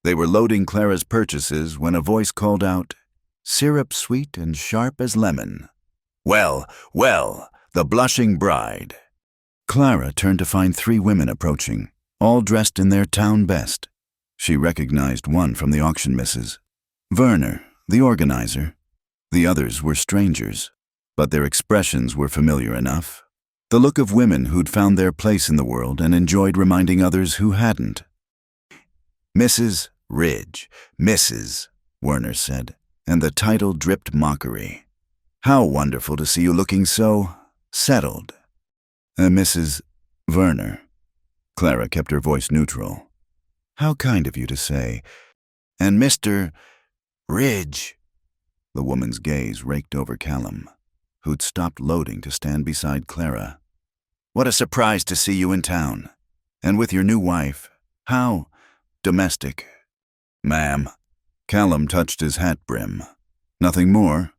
They were loading Clara's purchases when a voice called out, "Syrup sweet and sharp as lemon." Well, well, the blushing bride. Clara turned to find 3 women approaching, all dressed in their town best. She recognized one from the auction missus, Werner, the organizer. The others were strangers, but their expressions were familiar enough. The look of women who'd found their place in the world and enjoyed reminding others who hadn't. Mrs. Ridge, Mrs., Werner said, and the title dripped mockery. How wonderful to see you looking so settled. Mrs. Werner. Clara kept her voice neutral. How kind of you to say. And Mr. Ridge. The woman's gaze raked over Callum, who'd stopped loading to stand beside Clara. What a surprise to see you in town. And with your new wife. How domestic. Ma'am. Callum touched his hat brim. Nothing more?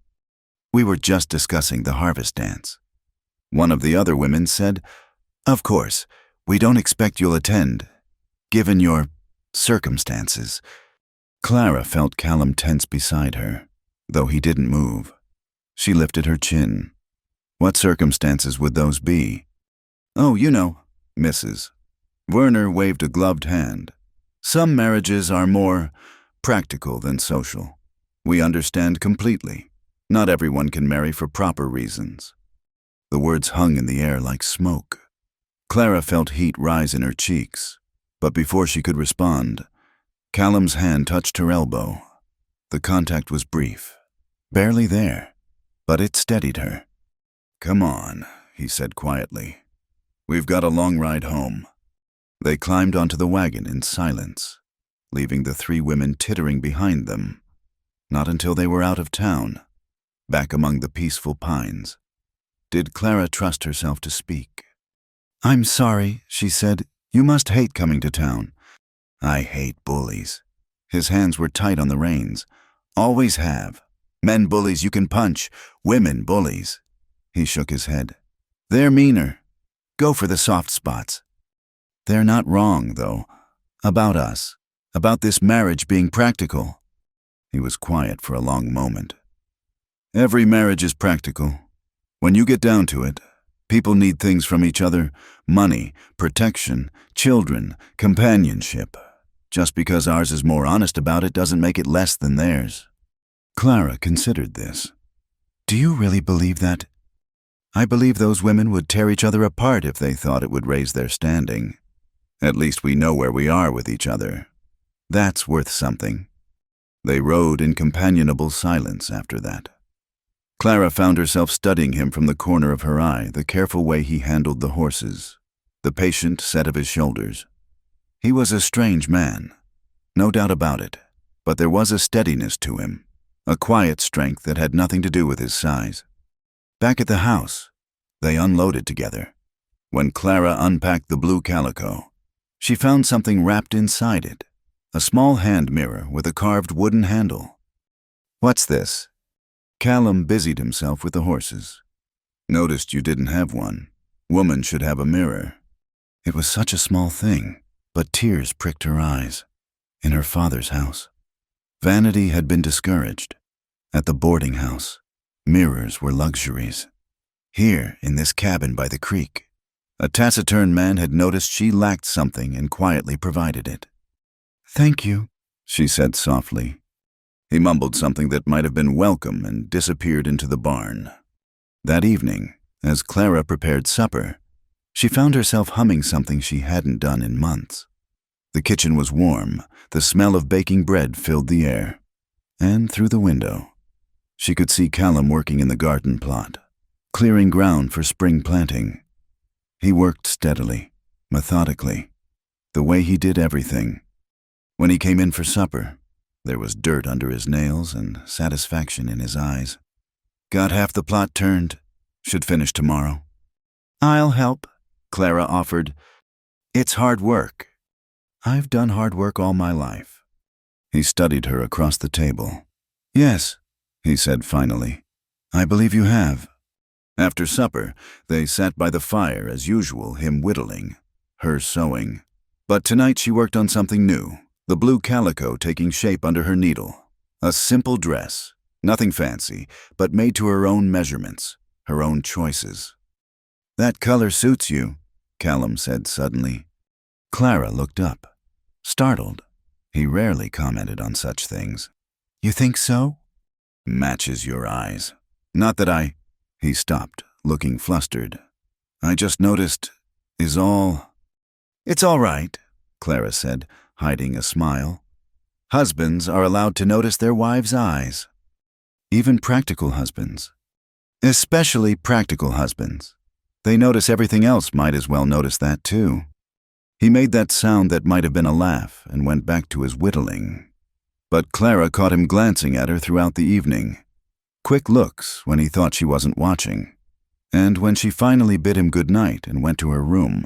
We were just discussing the harvest dance. One of the other women said, Of course, we don't expect you'll attend, given your circumstances. Clara felt Callum tense beside her, though he didn't move. She lifted her chin. What circumstances would those be? Oh, you know, Mrs. Werner waved a gloved hand. Some marriages are more practical than social. We understand completely. Not everyone can marry for proper reasons. The words hung in the air like smoke. Clara felt heat rise in her cheeks, but before she could respond, Callum's hand touched her elbow. The contact was brief, barely there, but it steadied her. Come on, he said quietly. We've got a long ride home. They climbed onto the wagon in silence, leaving the 3 women tittering behind them. Not until they were out of town, back among the peaceful pines, did Clara trust herself to speak. I'm sorry, she said. You must hate coming to town. I hate bullies. His hands were tight on the reins. Always have. Men bullies you can punch, women bullies. He shook his head. They're meaner. Go for the soft spots. They're not wrong, though. About us. About this marriage being practical. He was quiet for a long moment. Every marriage is practical. When you get down to it, people need things from each other: money, protection, children, companionship. Just because ours is more honest about it doesn't make it less than theirs. Clara considered this. Do you really believe that? I believe those women would tear each other apart if they thought it would raise their standing. At least we know where we are with each other. That's worth something. They rode in companionable silence after that. Clara found herself studying him from the corner of her eye, the careful way he handled the horses, the patient set of his shoulders. He was a strange man, no doubt about it, but there was a steadiness to him, a quiet strength that had nothing to do with his size. Back at the house, they unloaded together. When Clara unpacked the blue calico, she found something wrapped inside it, a small hand mirror with a carved wooden handle. What's this? Callum busied himself with the horses. Noticed you didn't have one. Woman should have a mirror. It was such a small thing, but tears pricked her eyes. In her father's house, vanity had been discouraged. At the boarding house, mirrors were luxuries. Here, in this cabin by the creek, a taciturn man had noticed she lacked something and quietly provided it. Thank you, she said softly. He mumbled something that might have been welcome and disappeared into the barn. That evening, as Clara prepared supper, she found herself humming something she hadn't done in months. The kitchen was warm. The smell of baking bread filled the air. And through the window, she could see Callum working in the garden plot, clearing ground for spring planting. He worked steadily, methodically, the way he did everything. When he came in for supper, there was dirt under his nails and satisfaction in his eyes. Got half the plot turned. Should finish tomorrow. I'll help, Clara offered. It's hard work. I've done hard work all my life. He studied her across the table. Yes, he said finally. I believe you have. After supper, they sat by the fire as usual, him whittling, her sewing. But tonight she worked on something new, the blue calico taking shape under her needle. A simple dress, nothing fancy, but made to her own measurements, her own choices. That color suits you, Callum said suddenly. Clara looked up, startled. He rarely commented on such things. You think so? Matches your eyes. Not that I... He stopped, looking flustered. I just noticed, is all... It's all right, Clara said, hiding a smile. Husbands are allowed to notice their wives' eyes. Even practical husbands. Especially practical husbands. They notice everything else, might as well notice that too. He made that sound that might have been a laugh and went back to his whittling. But Clara caught him glancing at her throughout the evening. Quick looks when he thought she wasn't watching. And when she finally bid him good night and went to her room,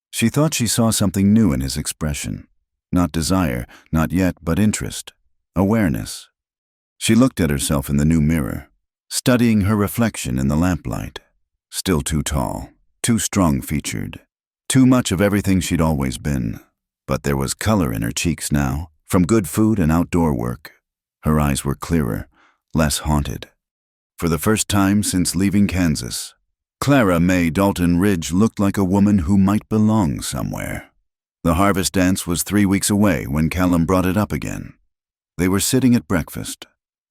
she thought she saw something new in his expression. Not desire, not yet, but interest, awareness. She looked at herself in the new mirror, studying her reflection in the lamplight. Still too tall, too strong-featured, too much of everything she'd always been. But there was color in her cheeks now, from good food and outdoor work. Her eyes were clearer, less haunted. For the first time since leaving Kansas, Clara Mae Dalton Ridge looked like a woman who might belong somewhere. The harvest dance was 3 weeks away when Callum brought it up again. They were sitting at breakfast,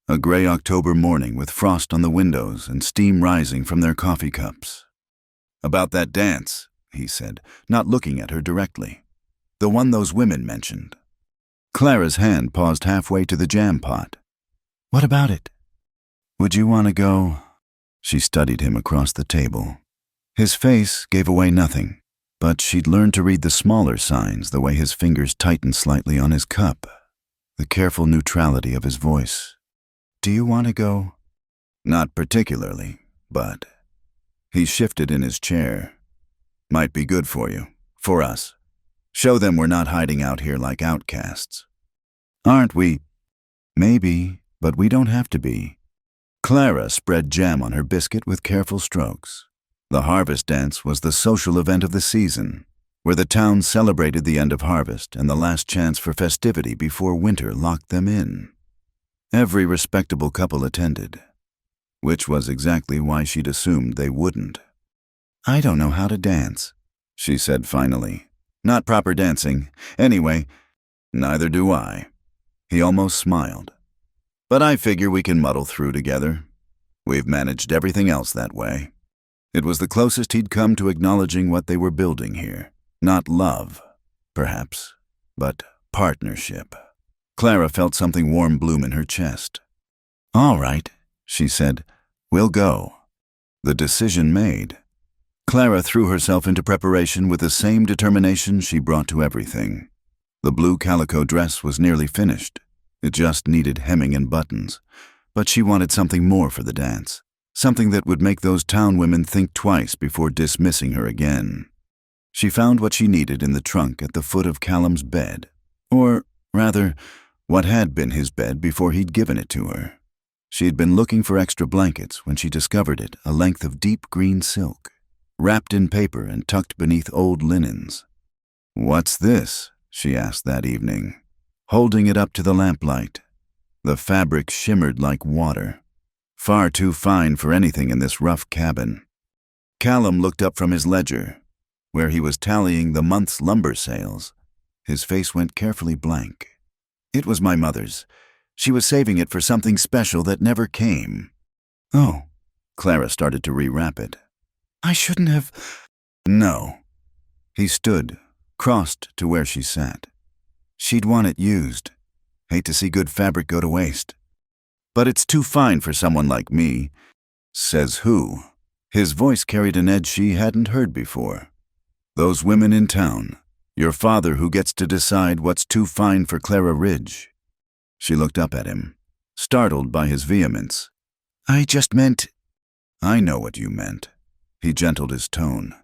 a gray October morning with frost on the windows and steam rising from their coffee cups. About that dance, he said, not looking at her directly. The one those women mentioned. Clara's hand paused halfway to the jam pot. What about it? Would you want to go? She studied him across the table. His face gave away nothing, but she'd learned to read the smaller signs, the way his fingers tightened slightly on his cup, the careful neutrality of his voice. Do you want to go? Not particularly, but... He shifted in his chair. Might be good for you, for us. Show them we're not hiding out here like outcasts. Aren't we? Maybe, but we don't have to be. Clara spread jam on her biscuit with careful strokes. The harvest dance was the social event of the season, where the town celebrated the end of harvest and the last chance for festivity before winter locked them in. Every respectable couple attended, which was exactly why she'd assumed they wouldn't. I don't know how to dance, she said finally. Not proper dancing. Anyway, neither do I. He almost smiled. But I figure we can muddle through together. We've managed everything else that way. It was the closest he'd come to acknowledging what they were building here. Not love, perhaps, but partnership. Clara felt something warm bloom in her chest. All right, she said. We'll go. The decision made. Clara threw herself into preparation with the same determination she brought to everything. The blue calico dress was nearly finished. It just needed hemming and buttons. But she wanted something more for the dance. Something that would make those town women think twice before dismissing her again. She found what she needed in the trunk at the foot of Callum's bed. Or, rather, what had been his bed before he'd given it to her. She had been looking for extra blankets when she discovered it, a length of deep green silk, wrapped in paper and tucked beneath old linens. What's this? She asked that evening, holding it up to the lamplight. The fabric shimmered like water, far too fine for anything in this rough cabin. Callum looked up from his ledger, where he was tallying the month's lumber sales. His face went carefully blank. It was my mother's. She was saving it for something special that never came. Oh, Clara started to rewrap it. I shouldn't have... No. He stood, crossed to where she sat. She'd want it used. Hate to see good fabric go to waste. But it's too fine for someone like me. Says who? His voice carried an edge she hadn't heard before. Those women in town. Your father who gets to decide what's too fine for Clara Ridge. She looked up at him, startled by his vehemence. I just meant... I know what you meant. He gentled his tone.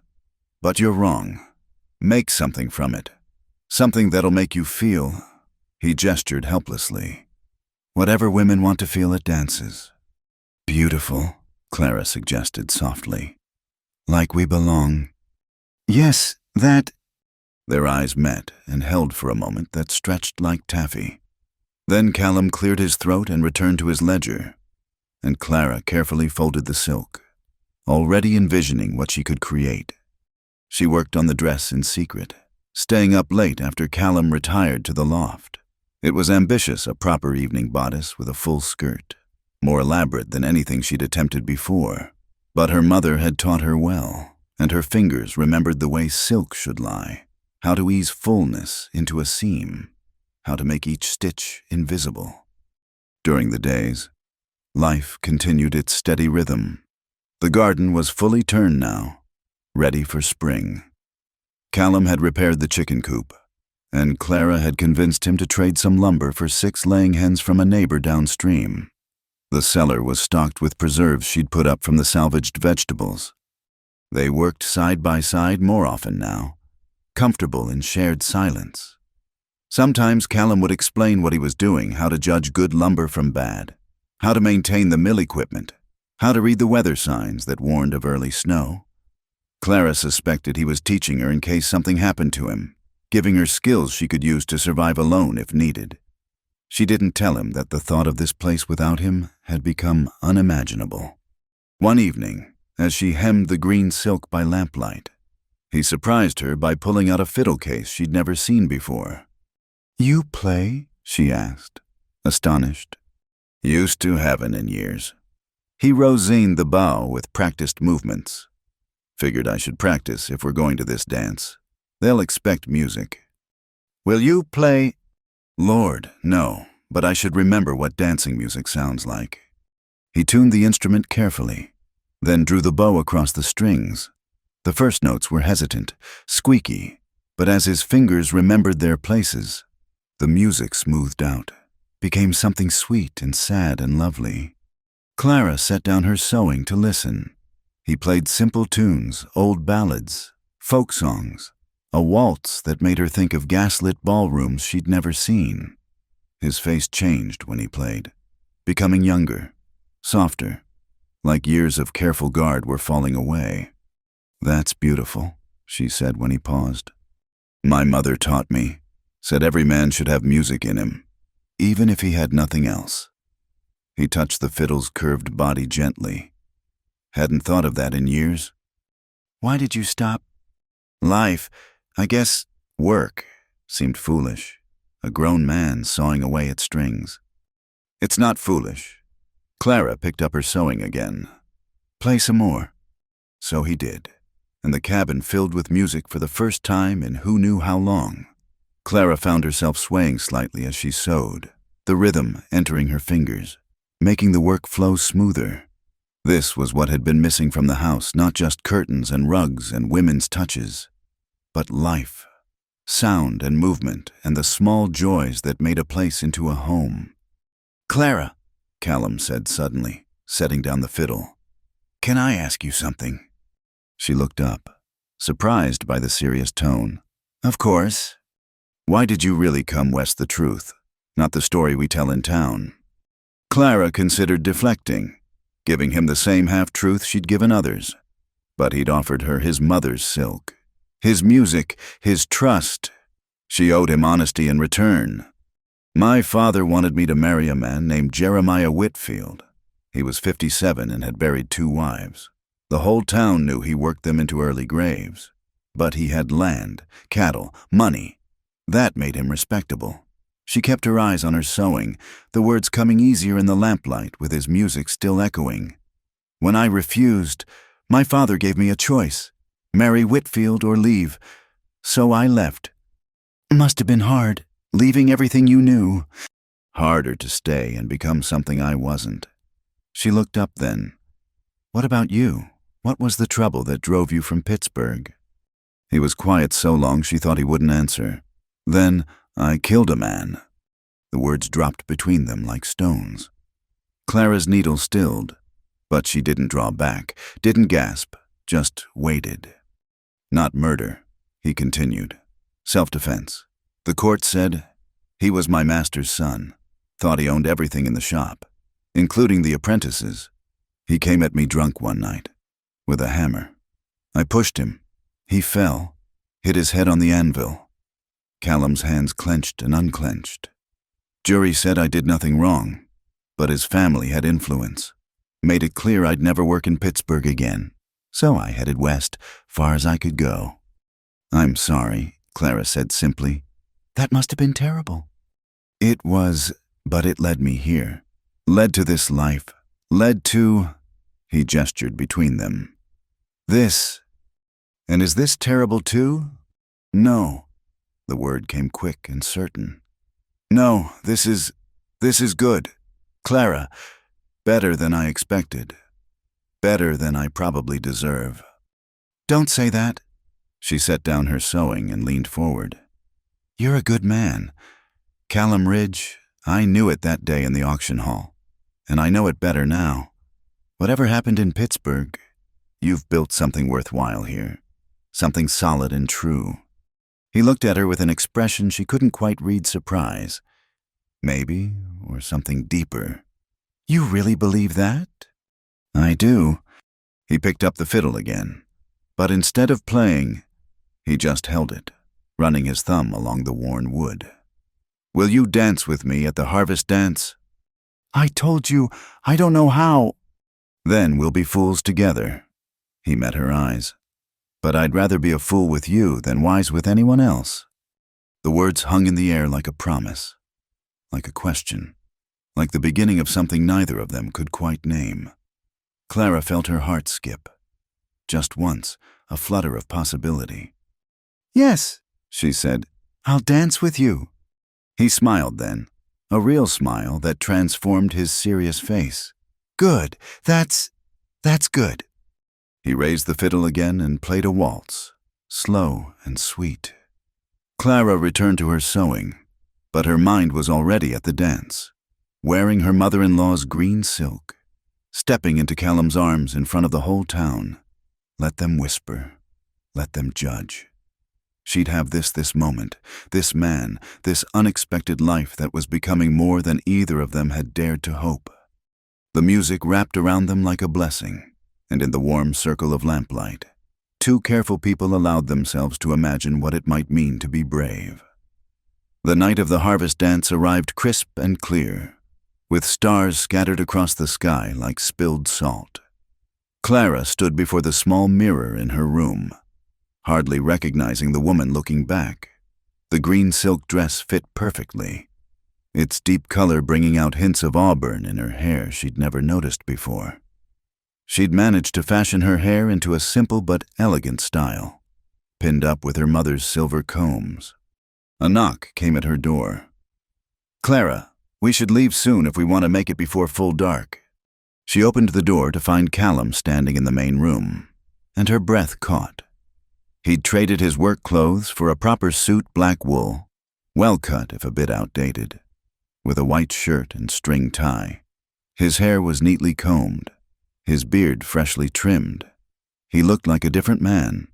But you're wrong. Make something from it. Something that'll make you feel... He gestured helplessly. Whatever women want to feel at dances. Beautiful, Clara suggested softly. Like we belong. Yes, that... Their eyes met and held for a moment that stretched like taffy. Then Callum cleared his throat and returned to his ledger, and Clara carefully folded the silk, already envisioning what she could create. She worked on the dress in secret, staying up late after Callum retired to the loft. It was ambitious, a proper evening bodice with a full skirt, more elaborate than anything she'd attempted before. But her mother had taught her well, and her fingers remembered the way silk should lie, how to ease fullness into a seam, how to make each stitch invisible. During the days, life continued its steady rhythm. The garden was fully turned now, ready for spring. Callum had repaired the chicken coop, and Clara had convinced him to trade some lumber for 6 laying hens from a neighbor downstream. The cellar was stocked with preserves she'd put up from the salvaged vegetables. They worked side by side more often now, comfortable in shared silence. Sometimes Callum would explain what he was doing, how to judge good lumber from bad, how to maintain the mill equipment, how to read the weather signs that warned of early snow. Clara suspected he was teaching her in case something happened to him, giving her skills she could use to survive alone if needed. She didn't tell him that the thought of this place without him had become unimaginable. One evening, as she hemmed the green silk by lamplight, he surprised her by pulling out a fiddle case she'd never seen before. You play? She asked, astonished. Used to haven't in years. He rosined the bow with practiced movements. Figured I should practice if we're going to this dance. They'll expect music. Will you play? Lord, no, but I should remember what dancing music sounds like. He tuned the instrument carefully, then drew the bow across the strings. The first notes were hesitant, squeaky, but as his fingers remembered their places, the music smoothed out, became something sweet and sad and lovely. Clara set down her sewing to listen. He played simple tunes, old ballads, folk songs, a waltz that made her think of gaslit ballrooms she'd never seen. His face changed when he played, becoming younger, softer, like years of careful guard were falling away. That's beautiful, she said when he paused. My mother taught me, said every man should have music in him, even if he had nothing else. He touched the fiddle's curved body gently. Hadn't thought of that in years. Why did you stop? Life, I guess, work, seemed foolish. A grown man sawing away at strings. It's not foolish. Clara picked up her sewing again. Play some more. So he did, and the cabin filled with music for the first time in who knew how long. Clara found herself swaying slightly as she sewed, the rhythm entering her fingers, making the work flow smoother. This was what had been missing from the house, not just curtains and rugs and women's touches, but life, sound and movement, and the small joys that made a place into a home. Clara, Callum said suddenly, setting down the fiddle. Can I ask you something? She looked up, surprised by the serious tone. Of course. Why did you really come west the truth, not the story we tell in town? Clara considered deflecting, giving him the same half-truth she'd given others. But he'd offered her his mother's silk, his music, his trust. She owed him honesty in return. My father wanted me to marry a man named Jeremiah Whitfield. He was 57 and had buried 2 wives. The whole town knew he worked them into early graves. But he had land, cattle, money. That made him respectable. She kept her eyes on her sewing, the words coming easier in the lamplight with his music still echoing. When I refused, my father gave me a choice, marry Whitfield or leave. So I left. Must have been hard, leaving everything you knew. Harder to stay and become something I wasn't. She looked up then. What about you? What was the trouble that drove you from Pittsburgh? He was quiet so long she thought he wouldn't answer. Then, I killed a man. The words dropped between them like stones. Clara's needle stilled, but she didn't draw back, didn't gasp, just waited. Not murder, he continued. Self-defense. The court said he was my master's son, thought he owned everything in the shop, including the apprentices. He came at me drunk one night, with a hammer. I pushed him. He fell, hit his head on the anvil. Callum's hands clenched and unclenched. Jury said I did nothing wrong, but his family had influence. Made it clear I'd never work in Pittsburgh again, so I headed west, far as I could go. I'm sorry, Clara said simply. That must have been terrible. It was, but it led me here. Led to this life. Led to... He gestured between them. This. And is this terrible too? No. The word came quick and certain. No, this is good. Clara, better than I expected. Better than I probably deserve. Don't say that. She set down her sewing and leaned forward. You're a good man. Callum Ridge, I knew it that day in the auction hall. And I know it better now. Whatever happened in Pittsburgh, you've built something worthwhile here. Something solid and true. He looked at her with an expression she couldn't quite read surprise. Maybe, or something deeper. You really believe that? I do. He picked up the fiddle again. But instead of playing, he just held it, running his thumb along the worn wood. Will you dance with me at the harvest dance? I told you, I don't know how. Then we'll be fools together. He met her eyes. But I'd rather be a fool with you than wise with anyone else. The words hung in the air like a promise, like a question, like the beginning of something neither of them could quite name. Clara felt her heart skip. Just once, a flutter of possibility. Yes, she said, I'll dance with you. He smiled then, a real smile that transformed his serious face. Good, that's good. He raised the fiddle again and played a waltz, slow and sweet. Clara returned to her sewing, but her mind was already at the dance, wearing her mother-in-law's green silk, stepping into Callum's arms in front of the whole town. Let them whisper, let them judge. She'd have this moment, this man, this unexpected life that was becoming more than either of them had dared to hope. The music wrapped around them like a blessing, and in the warm circle of lamplight, two careful people allowed themselves to imagine what it might mean to be brave. The night of the harvest dance arrived crisp and clear, with stars scattered across the sky like spilled salt. Clara stood before the small mirror in her room, hardly recognizing the woman looking back. The green silk dress fit perfectly, its deep color bringing out hints of auburn in her hair she'd never noticed before. She'd managed to fashion her hair into a simple but elegant style, pinned up with her mother's silver combs. A knock came at her door. Clara, we should leave soon if we want to make it before full dark. She opened the door to find Callum standing in the main room, and her breath caught. He'd traded his work clothes for a proper suit black wool, well cut if a bit outdated, with a white shirt and string tie. His hair was neatly combed, his beard freshly trimmed. He looked like a different man,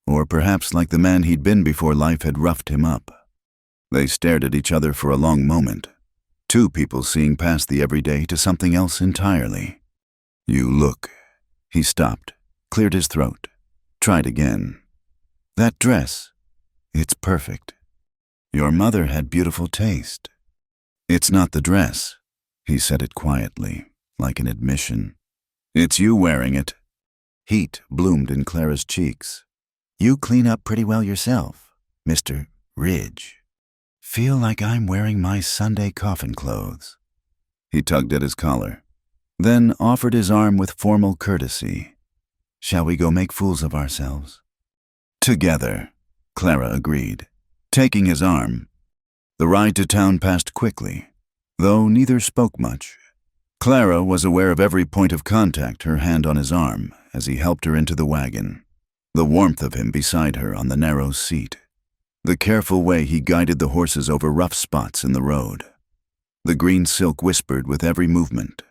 or perhaps like the man he'd been before life had roughed him up. They stared at each other for a long moment, two people seeing past the everyday to something else entirely. You look. He stopped, cleared his throat, tried again. That dress, it's perfect. Your mother had beautiful taste. It's not the dress, he said it quietly, like an admission. It's you wearing it. Heat bloomed in Clara's cheeks. You clean up pretty well yourself, Mr. Ridge. Feel like I'm wearing my Sunday coffin clothes. He tugged at his collar, then offered his arm with formal courtesy. Shall we go make fools of ourselves? Together, Clara agreed, taking his arm. The ride to town passed quickly, though neither spoke much. Clara was aware of every point of contact, her hand on his arm, as he helped her into the wagon, the warmth of him beside her on the narrow seat, the careful way he guided the horses over rough spots in the road. The green silk whispered with every movement,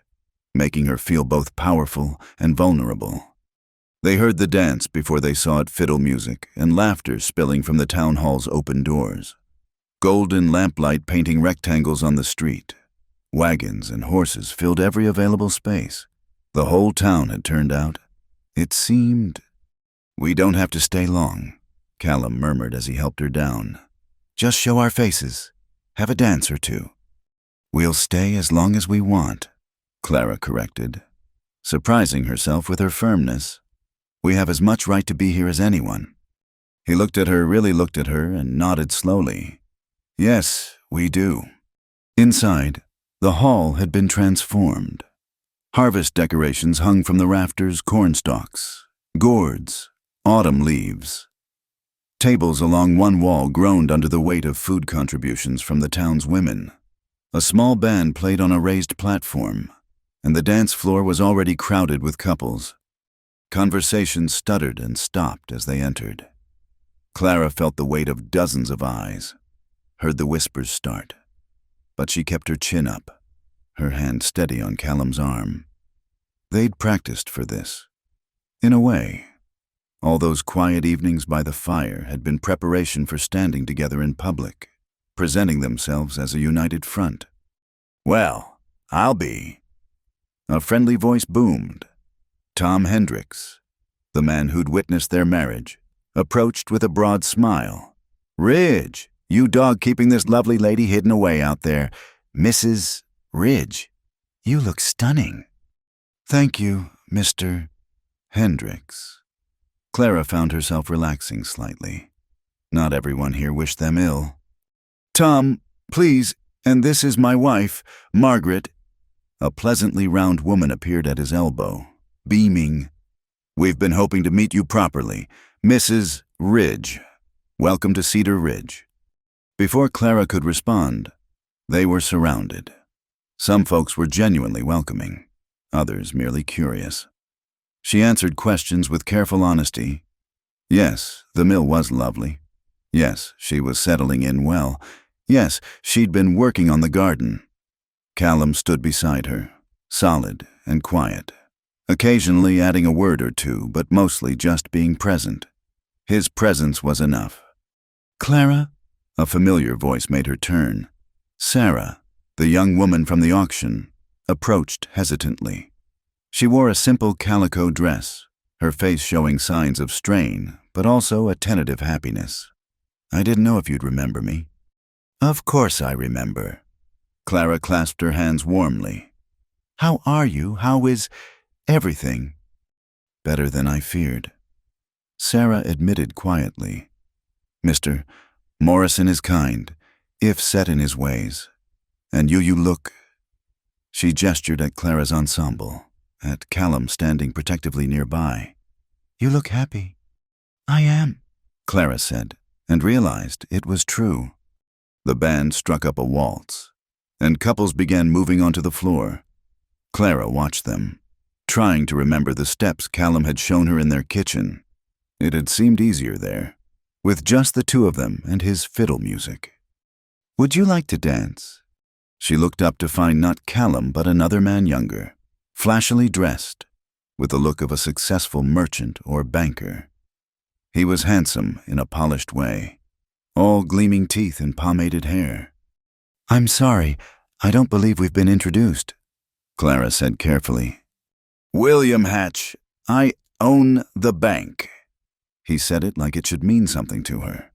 making her feel both powerful and vulnerable. They heard the dance before they saw it, fiddle music and laughter spilling from the town hall's open doors. Golden lamplight painting rectangles on the street. Wagons and horses filled every available space. The whole town had turned out. It seemed... "We don't have to stay long," Callum murmured as he helped her down. "Just show our faces. Have a dance or two." "We'll stay as long as we want," Clara corrected, surprising herself with her firmness. "We have as much right to be here as anyone." He looked at her, really looked at her, and nodded slowly. "Yes, we do." Inside, the hall had been transformed. Harvest decorations hung from the rafters, corn stalks, gourds, autumn leaves. Tables along one wall groaned under the weight of food contributions from the town's women. A small band played on a raised platform, and the dance floor was already crowded with couples. Conversation stuttered and stopped as they entered. Clara felt the weight of dozens of eyes, heard the whispers start, but she kept her chin up, her hand steady on Callum's arm. They'd practiced for this. In a way, all those quiet evenings by the fire had been preparation for standing together in public, presenting themselves as a united front. "Well, I'll be..." A friendly voice boomed. Tom Hendricks, the man who'd witnessed their marriage, approached with a broad smile. "Ridge, you dog keeping this lovely lady hidden away out there. Mrs. Ridge, you look stunning." "Thank you, Mr. Hendricks." Clara found herself relaxing slightly. Not everyone here wished them ill. "Tom, please, and this is my wife, Margaret." A pleasantly round woman appeared at his elbow, beaming. "We've been hoping to meet you properly. Mrs. Ridge. Welcome to Cedar Ridge." Before Clara could respond, they were surrounded. Some folks were genuinely welcoming, others merely curious. She answered questions with careful honesty. Yes, the mill was lovely. Yes, she was settling in well. Yes, she'd been working on the garden. Callum stood beside her, solid and quiet, occasionally adding a word or two, but mostly just being present. His presence was enough. "Clara?" A familiar voice made her turn. Sarah, the young woman from the auction, approached hesitantly. She wore a simple calico dress, her face showing signs of strain, but also a tentative happiness. "I didn't know if you'd remember me." "Of course I remember." Clara clasped her hands warmly. "How are you? How is everything?" "Better than I feared." Sarah admitted quietly. "Mr. Morrison is kind, if set in his ways. And you look..." She gestured at Clara's ensemble, at Callum standing protectively nearby. "You look happy." "I am," Clara said, and realized it was true. The band struck up a waltz, and couples began moving onto the floor. Clara watched them, trying to remember the steps Callum had shown her in their kitchen. It had seemed easier there, with just the two of them and his fiddle music. "Would you like to dance?" She looked up to find not Callum but another man younger, flashily dressed, with the look of a successful merchant or banker. He was handsome in a polished way, all gleaming teeth and pomaded hair. "I'm sorry, I don't believe we've been introduced," Clara said carefully. "William Hatch, I own the bank." He said it like it should mean something to her.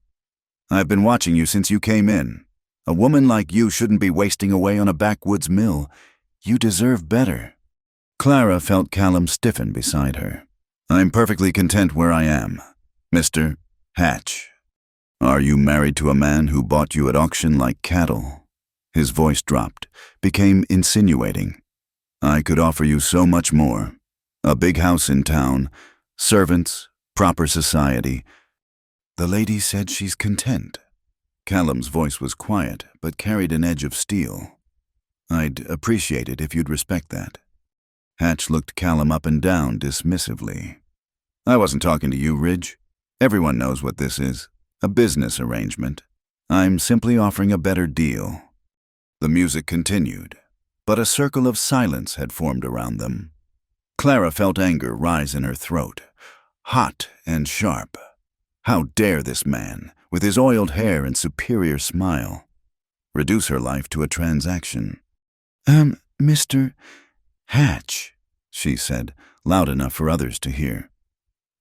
"I've been watching you since you came in. A woman like you shouldn't be wasting away on a backwoods mill. You deserve better." Clara felt Callum stiffen beside her. "I'm perfectly content where I am, Mr. Hatch." "Are you married to a man who bought you at auction like cattle?" His voice dropped, became insinuating. "I could offer you so much more. A big house in town, servants, proper society." The lady said she's content. Callum's voice was quiet, but carried an edge of steel. I'd appreciate it if you'd respect that. Hatch looked Callum up and down dismissively. I wasn't talking to you, Ridge. Everyone knows what this is. A business arrangement. I'm simply offering a better deal. The music continued, but a circle of silence had formed around them. Clara felt anger rise in her throat, hot and sharp. How dare this man, with his oiled hair and superior smile, reduce her life to a transaction? Mr. Hatch, she said, loud enough for others to hear.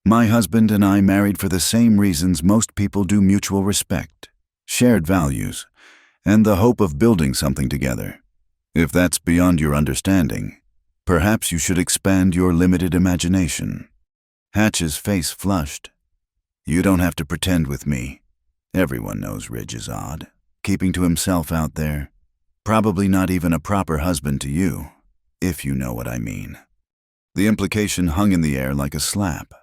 My husband and I married for the same reasons most people do: mutual respect, shared values, and the hope of building something together. If that's beyond your understanding, perhaps you should expand your limited imagination. Hatch's face flushed. You don't have to pretend with me. Everyone knows Ridge is odd, keeping to himself out there. Probably not even a proper husband to you, if you know what I mean. The implication hung in the air like a slap.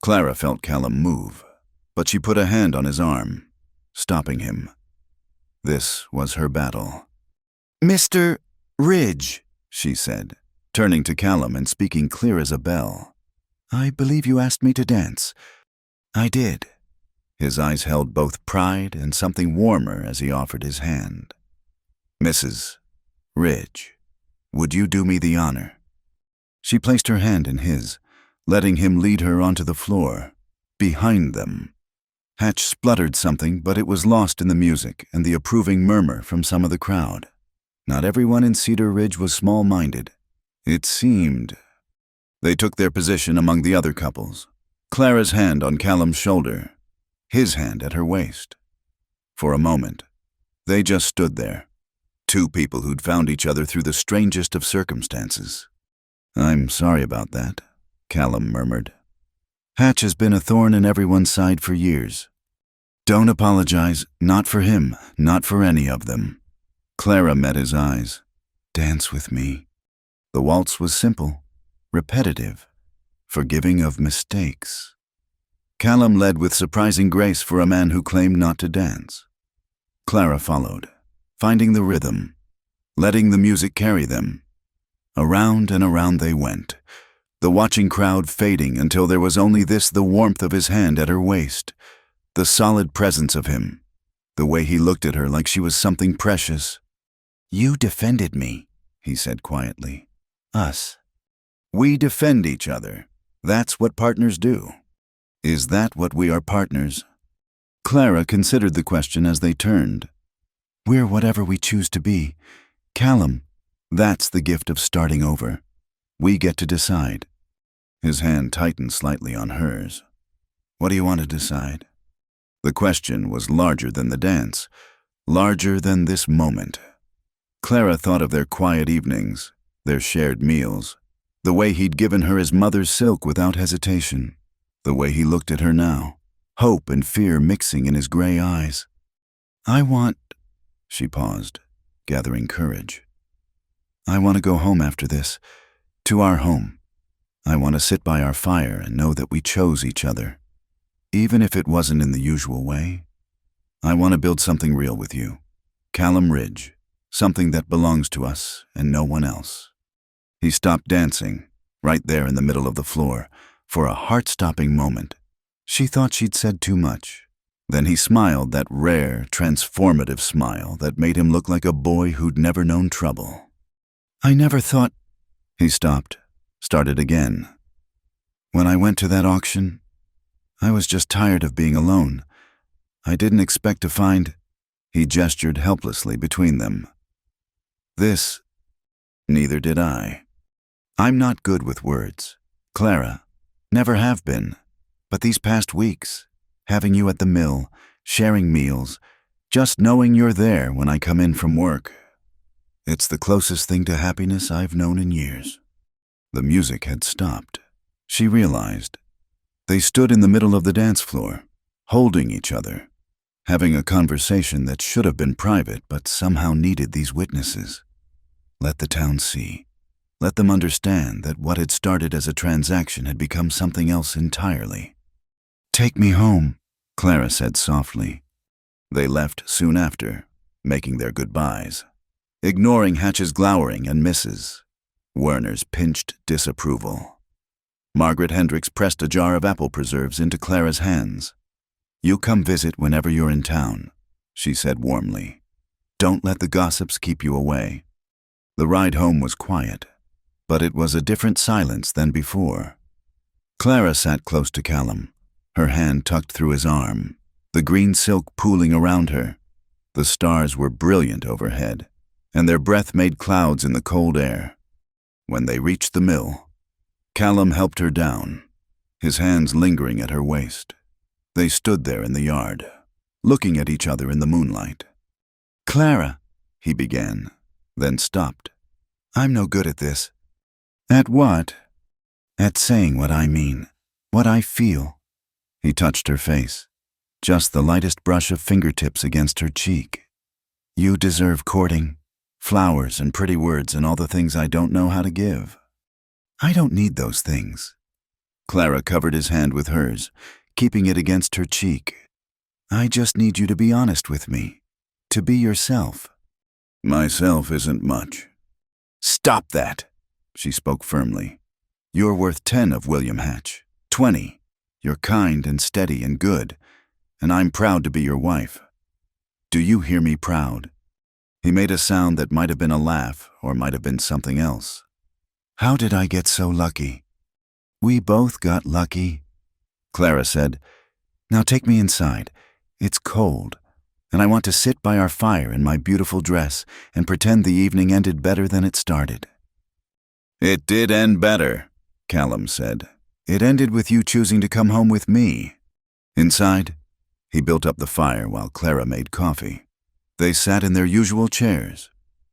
Clara felt Callum move, but she put a hand on his arm, stopping him. This was her battle. Mr. Ridge, she said, turning to Callum and speaking clear as a bell. I believe you asked me to dance. I did. His eyes held both pride and something warmer as he offered his hand. Mrs. Ridge, would you do me the honor? She placed her hand in his, letting him lead her onto the floor, behind them. Hatch spluttered something, but it was lost in the music and the approving murmur from some of the crowd. Not everyone in Cedar Ridge was small-minded. It seemed. They took their position among the other couples, Clara's hand on Callum's shoulder, his hand at her waist. For a moment, they just stood there, two people who'd found each other through the strangest of circumstances. I'm sorry about that, Callum murmured. Hatch has been a thorn in everyone's side for years. Don't apologize, not for him, not for any of them. Clara met his eyes. Dance with me. The waltz was simple, repetitive, forgiving of mistakes. Callum led with surprising grace for a man who claimed not to dance. Clara followed, finding the rhythm, letting the music carry them. Around and around they went, the watching crowd fading until there was only the warmth of his hand at her waist, the solid presence of him, the way he looked at her like she was something precious. You defended me, he said quietly. Us. We defend each other. That's what partners do. Is that what we are, partners? Clara considered the question as they turned. We're whatever we choose to be. Callum, that's the gift of starting over. We get to decide. His hand tightened slightly on hers. What do you want to decide? The question was larger than the dance, larger than this moment. Clara thought of their quiet evenings, their shared meals, the way he'd given her his mother's silk without hesitation, the way he looked at her now, hope and fear mixing in his gray eyes. She paused, gathering courage. I want to go home after this, to our home. I want to sit by our fire and know that we chose each other, even if it wasn't in the usual way. I want to build something real with you, Callum Ridge, something that belongs to us and no one else. He stopped dancing, right there in the middle of the floor, for a heart-stopping moment. She thought she'd said too much. Then he smiled, that rare, transformative smile that made him look like a boy who'd never known trouble. I never thought... He stopped, started again. When I went to that auction, I was just tired of being alone. I didn't expect to find... He gestured helplessly between them. This... Neither did I. I'm not good with words, Clara. Never have been. But these past weeks, having you at the mill, sharing meals, just knowing you're there when I come in from work, it's the closest thing to happiness I've known in years. The music had stopped. She realized. They stood in the middle of the dance floor, holding each other, having a conversation that should have been private but somehow needed these witnesses. Let the town see. Let them understand that what had started as a transaction had become something else entirely. Take me home, Clara said softly. They left soon after, making their goodbyes, ignoring Hatch's glowering and Mrs. Werner's pinched disapproval. Margaret Hendricks pressed a jar of apple preserves into Clara's hands. "You come visit whenever you're in town," she said warmly. "Don't let the gossips keep you away." The ride home was quiet, but it was a different silence than before. Clara sat close to Callum, her hand tucked through his arm, the green silk pooling around her. The stars were brilliant overhead, and their breath made clouds in the cold air. When they reached the mill, Callum helped her down, his hands lingering at her waist. They stood there in the yard, looking at each other in the moonlight. "Clara," he began, then stopped. "I'm no good at this." "At what?" "At saying what I mean, what I feel." He touched her face, just the lightest brush of fingertips against her cheek. "You deserve courting, flowers and pretty words and all the things I don't know how to give." "I don't need those things." Clara covered his hand with hers, keeping it against her cheek. "I just need you to be honest with me, to be yourself." "Myself isn't much." "Stop that," she spoke firmly. "You're worth 10 of William Hatch, 20. You're kind and steady and good, and I'm proud to be your wife. Do you hear me, proud?" He made a sound that might have been a laugh or might have been something else. "How did I get so lucky?" "We both got lucky," Clara said. "Now take me inside. It's cold, and I want to sit by our fire in my beautiful dress and pretend the evening ended better than it started." "It did end better," Callum said. "It ended with you choosing to come home with me." Inside, he built up the fire while Clara made coffee. They sat in their usual chairs,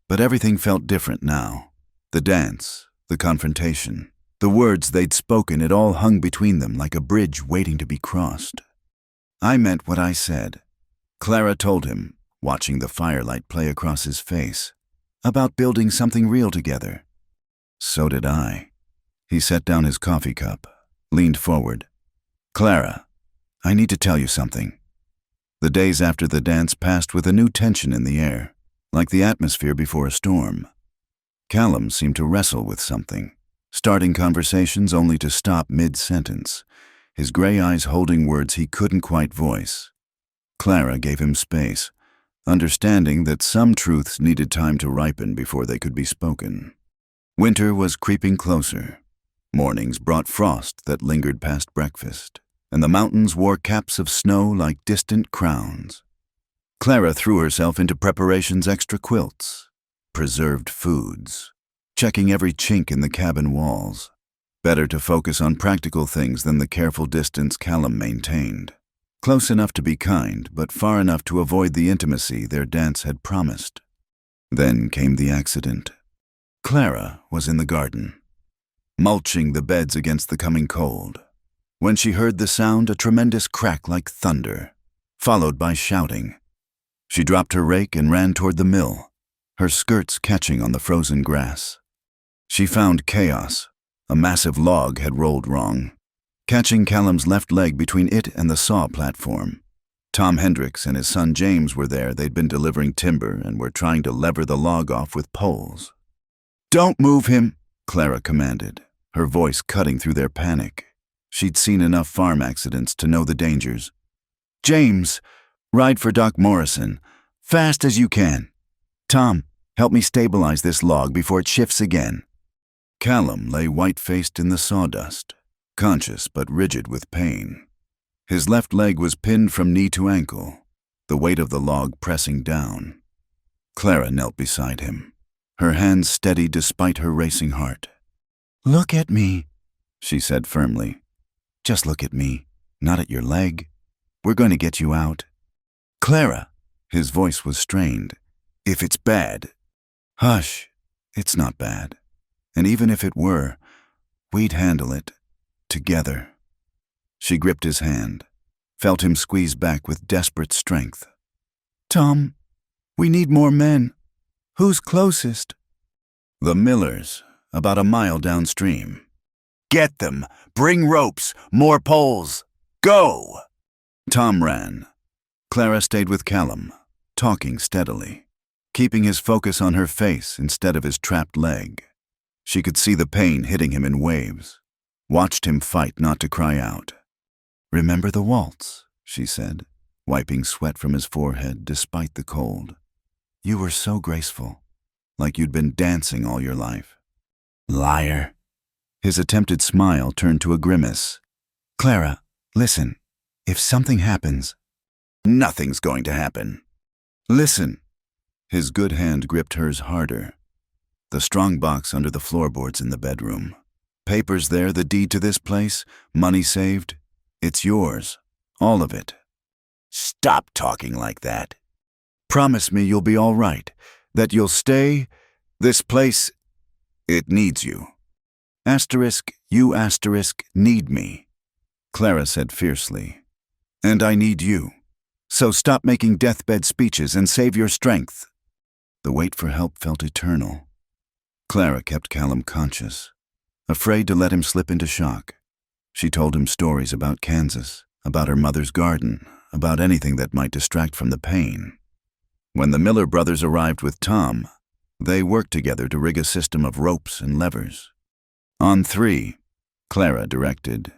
but everything felt different now. The dance, the confrontation, the words they'd spoken, it all hung between them like a bridge waiting to be crossed. "I meant what I said," Clara told him, watching the firelight play across his face, "about building something real together." "So did I." He set down his coffee cup, leaned forward. "Clara, I need to tell you something." The days after the dance passed with a new tension in the air, like the atmosphere before a storm. Callum seemed to wrestle with something, starting conversations only to stop mid-sentence, his gray eyes holding words he couldn't quite voice. Clara gave him space, understanding that some truths needed time to ripen before they could be spoken. Winter was creeping closer. Mornings brought frost that lingered past breakfast, and the mountains wore caps of snow like distant crowns. Clara threw herself into preparations: extra quilts, preserved foods, checking every chink in the cabin walls. Better to focus on practical things than the careful distance Callum maintained. Close enough to be kind, but far enough to avoid the intimacy their dance had promised. Then came the accident. Clara was in the garden, mulching the beds against the coming cold, when she heard the sound, a tremendous crack like thunder, followed by shouting. She dropped her rake and ran toward the mill, her skirts catching on the frozen grass. She found chaos. A massive log had rolled wrong, catching Callum's left leg between it and the saw platform. Tom Hendricks and his son James were there. They'd been delivering timber and were trying to lever the log off with poles. "Don't move him," Clara commanded, her voice cutting through their panic. She'd seen enough farm accidents to know the dangers. "James, ride for Doc Morrison, fast as you can. Tom, help me stabilize this log before it shifts again." Callum lay white-faced in the sawdust, conscious but rigid with pain. His left leg was pinned from knee to ankle, the weight of the log pressing down. Clara knelt beside him, her hands steady despite her racing heart. "Look at me," she said firmly. "Just look at me, not at your leg. We're going to get you out." "Clara," his voice was strained. "If it's bad." "Hush, it's not bad. And even if it were, we'd handle it, together." She gripped his hand, felt him squeeze back with desperate strength. "Tom, we need more men. Who's closest?" "The Millers, about a mile downstream." "Get them! Bring ropes! More poles! Go!" Tom ran. Clara stayed with Callum, talking steadily, keeping his focus on her face instead of his trapped leg. She could see the pain hitting him in waves, watched him fight not to cry out. "Remember the waltz," she said, wiping sweat from his forehead despite the cold. "You were so graceful, like you'd been dancing all your life." "Liar." His attempted smile turned to a grimace. "Clara, listen. If something happens—" "Nothing's going to happen." "Listen." His good hand gripped hers harder. The strong box under the floorboards in the bedroom. Papers there, the deed to this place, money saved. It's yours. All of it. "Stop talking like that." "Promise me you'll be all right, that you'll stay. This place, it needs you. You need me," Clara said fiercely. "And I need you. So stop making deathbed speeches and save your strength." The wait for help felt eternal. Clara kept Callum conscious, afraid to let him slip into shock. She told him stories about Kansas, about her mother's garden, about anything that might distract from the pain. When the Miller brothers arrived with Tom, they worked together to rig a system of ropes and levers. "On 3, Clara directed.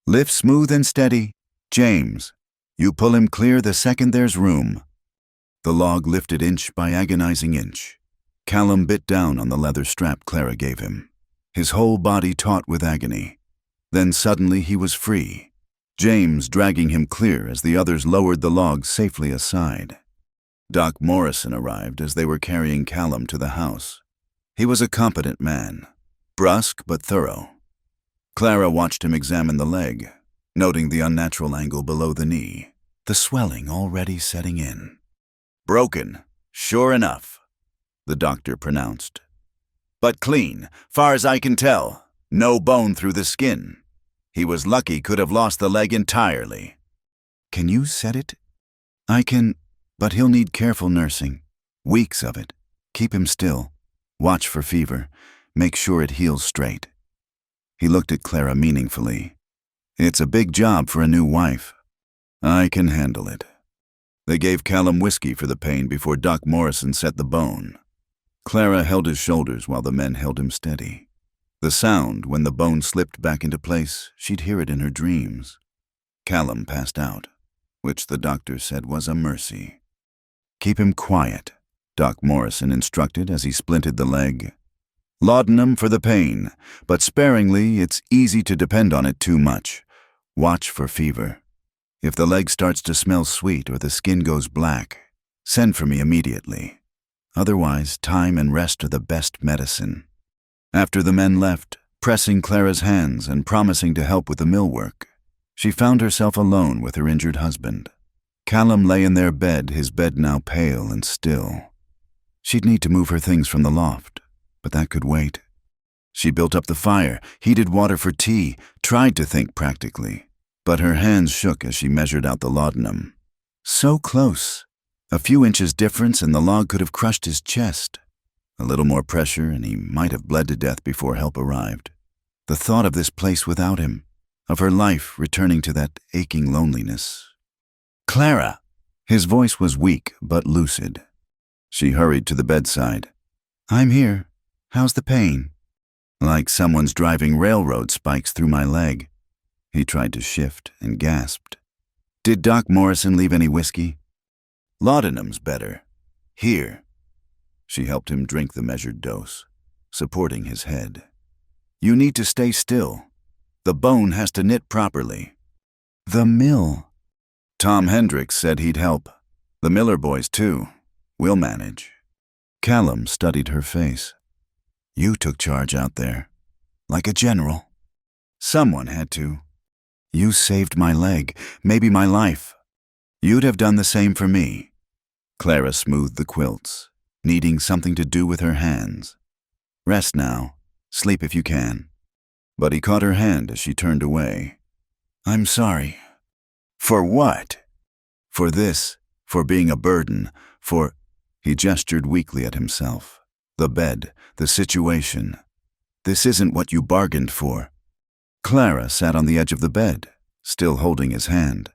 "Lift smooth and steady. James, you pull him clear the second there's room." The log lifted inch by agonizing inch. Callum bit down on the leather strap Clara gave him, his whole body taut with agony. Then suddenly he was free, James dragging him clear as the others lowered the log safely aside. Doc Morrison arrived as they were carrying Callum to the house. He was a competent man, brusque but thorough. Clara watched him examine the leg, noting the unnatural angle below the knee, the swelling already setting in. "Broken, sure enough," the doctor pronounced. "But clean, far as I can tell. No bone through the skin. He was lucky could have lost the leg entirely." "Can you set it?" "I can, but he'll need careful nursing. Weeks of it. Keep him still. Watch for fever. Make sure it heals straight." He looked at Clara meaningfully. "It's a big job for a new wife. I can handle it." They gave Callum whiskey for the pain before Doc Morrison set the bone. Clara held his shoulders while the men held him steady. The sound, when the bone slipped back into place, she'd hear it in her dreams. Callum passed out, which the doctor said was a mercy. "Keep him quiet," Doc Morrison instructed as he splinted the leg. "Laudanum for the pain, but sparingly. It's easy to depend on it too much. Watch for fever. If the leg starts to smell sweet or the skin goes black, send for me immediately. Otherwise, time and rest are the best medicine." After the men left, pressing Clara's hands and promising to help with the mill work, she found herself alone with her injured husband. Callum lay in their bed, his bed now pale and still. She'd need to move her things from the loft, but that could wait. She built up the fire, heated water for tea, tried to think practically, but her hands shook as she measured out the laudanum. So close. A few inches difference and the log could have crushed his chest. A little more pressure and he might have bled to death before help arrived. The thought of this place without him, of her life returning to that aching loneliness. "Clara!" His voice was weak but lucid. She hurried to the bedside. "I'm here. How's the pain?" "Like someone's driving railroad spikes through my leg." He tried to shift and gasped. "Did Doc Morrison leave any whiskey?" "Laudanum's better. Here." She helped him drink the measured dose, supporting his head. "You need to stay still. The bone has to knit properly." "The mill." "Tom Hendricks said he'd help. The Miller boys, too. We'll manage." Callum studied her face. "You took charge out there. Like a general." "Someone had to." "You saved my leg, maybe my life. You'd have done the same for me." Clara smoothed the quilts, needing something to do with her hands. "Rest now. Sleep if you can." But he caught her hand as she turned away. "I'm sorry." "For what?" "For this, for being a burden, for—" He gestured weakly at himself. "The bed, the situation. This isn't what you bargained for." Clara sat on the edge of the bed, still holding his hand.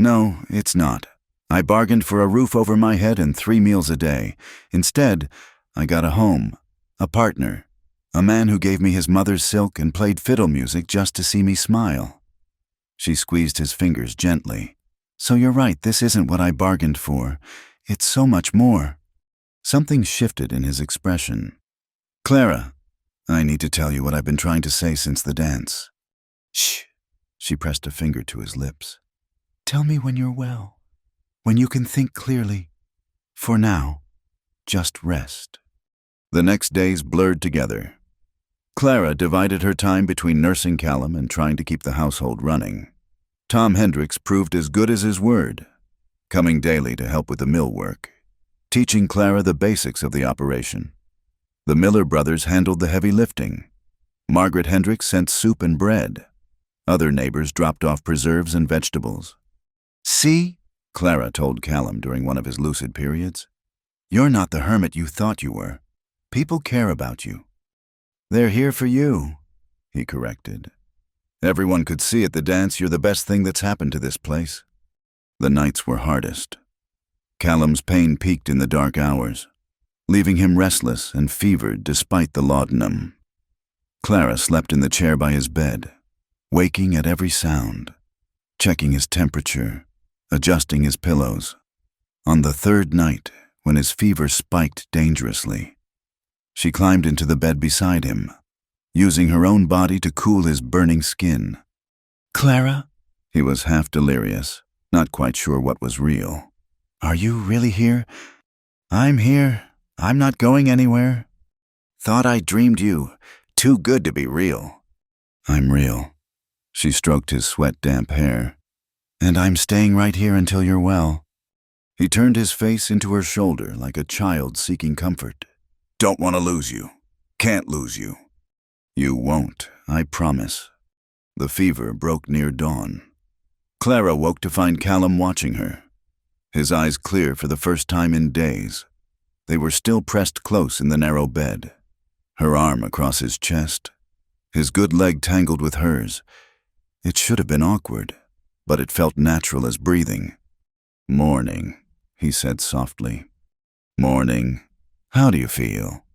No, it's not. I bargained for a roof over my head and 3 meals a day. Instead, I got a home, a partner, a man who gave me his mother's silk and played fiddle music just to see me smile. She squeezed his fingers gently. So you're right, this isn't what I bargained for. It's so much more. Something shifted in his expression. Clara, I need to tell you what I've been trying to say since the dance. Shh. She pressed a finger to his lips. Tell me when you're well, when you can think clearly. For now, just rest. The next days blurred together. Clara divided her time between nursing Callum and trying to keep the household running. Tom Hendricks proved as good as his word, coming daily to help with the mill work, teaching Clara the basics of the operation. The Miller brothers handled the heavy lifting. Margaret Hendricks sent soup and bread. Other neighbors dropped off preserves and vegetables. See, Clara told Callum during one of his lucid periods, you're not the hermit you thought you were. People care about you. They're here for you, he corrected. Everyone could see at the dance you're the best thing that's happened to this place. The nights were hardest. Callum's pain peaked in the dark hours, leaving him restless and fevered despite the laudanum. Clara slept in the chair by his bed, waking at every sound, checking his temperature, adjusting his pillows. On the third night, when his fever spiked dangerously, she climbed into the bed beside him, using her own body to cool his burning skin. Clara? He was half delirious, not quite sure what was real. Are you really here? I'm here. I'm not going anywhere. Thought I dreamed you. Too good to be real. I'm real. She stroked his sweat-damp hair. And I'm staying right here until you're well. He turned his face into her shoulder like a child seeking comfort. Don't want to lose you. Can't lose you. You won't, I promise. The fever broke near dawn. Clara woke to find Callum watching her, his eyes clear for the first time in days. They were still pressed close in the narrow bed, her arm across his chest, his good leg tangled with hers. It should have been awkward, but it felt natural as breathing. Morning, he said softly. Morning. How do you feel?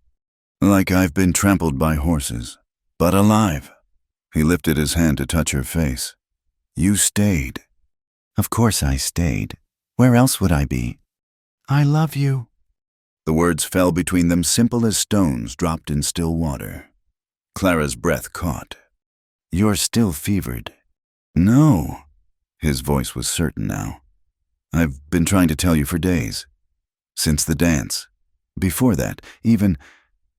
Like I've been trampled by horses, but alive. He lifted his hand to touch her face. You stayed. Of course I stayed. Where else would I be? I love you. The words fell between them simple as stones dropped in still water. Clara's breath caught. You're still fevered. No. His voice was certain now. I've been trying to tell you for days. Since the dance. Before that, even,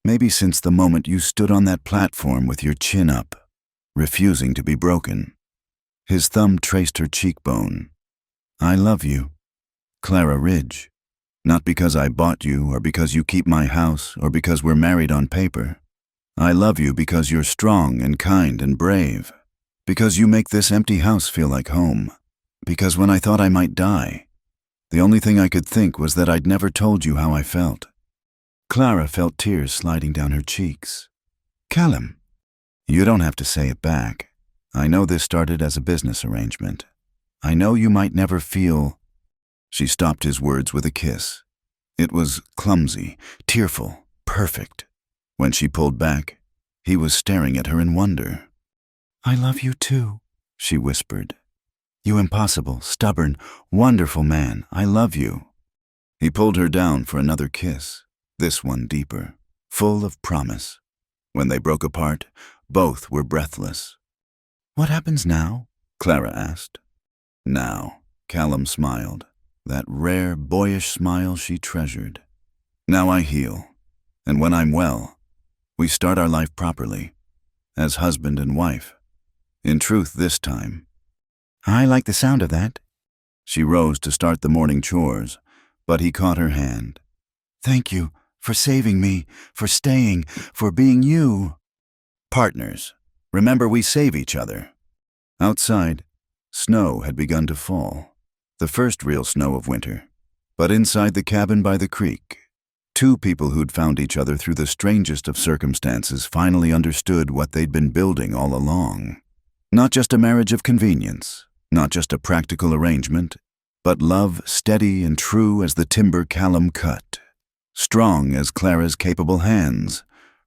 maybe since the moment you stood on that platform with your chin up, refusing to be broken. His thumb traced her cheekbone. I love you. Clara Ridge. Not because I bought you, or because you keep my house, or because we're married on paper. I love you because you're strong and kind and brave. Because you make this empty house feel like home. Because when I thought I might die, the only thing I could think was that I'd never told you how I felt. Clara felt tears sliding down her cheeks. Callum, you don't have to say it back. I know this started as a business arrangement. I know you might never feel... She stopped his words with a kiss. It was clumsy, tearful, perfect. When she pulled back, he was staring at her in wonder. I love you too, she whispered. You impossible, stubborn, wonderful man, I love you. He pulled her down for another kiss. This one deeper, full of promise. When they broke apart, both were breathless. What happens now? Clara asked. Now, Callum smiled, that rare, boyish smile she treasured. Now I heal, and when I'm well, we start our life properly, as husband and wife. In truth this time. I like the sound of that. She rose to start the morning chores, but he caught her hand. Thank you. For saving me, for staying, for being you. Partners, remember we save each other. Outside, snow had begun to fall, the first real snow of winter. But inside the cabin by the creek, two people who'd found each other through the strangest of circumstances finally understood what they'd been building all along. Not just a marriage of convenience, Not just a practical arrangement, but love steady and true as the timber Callum cut, strong as Clara's capable hands,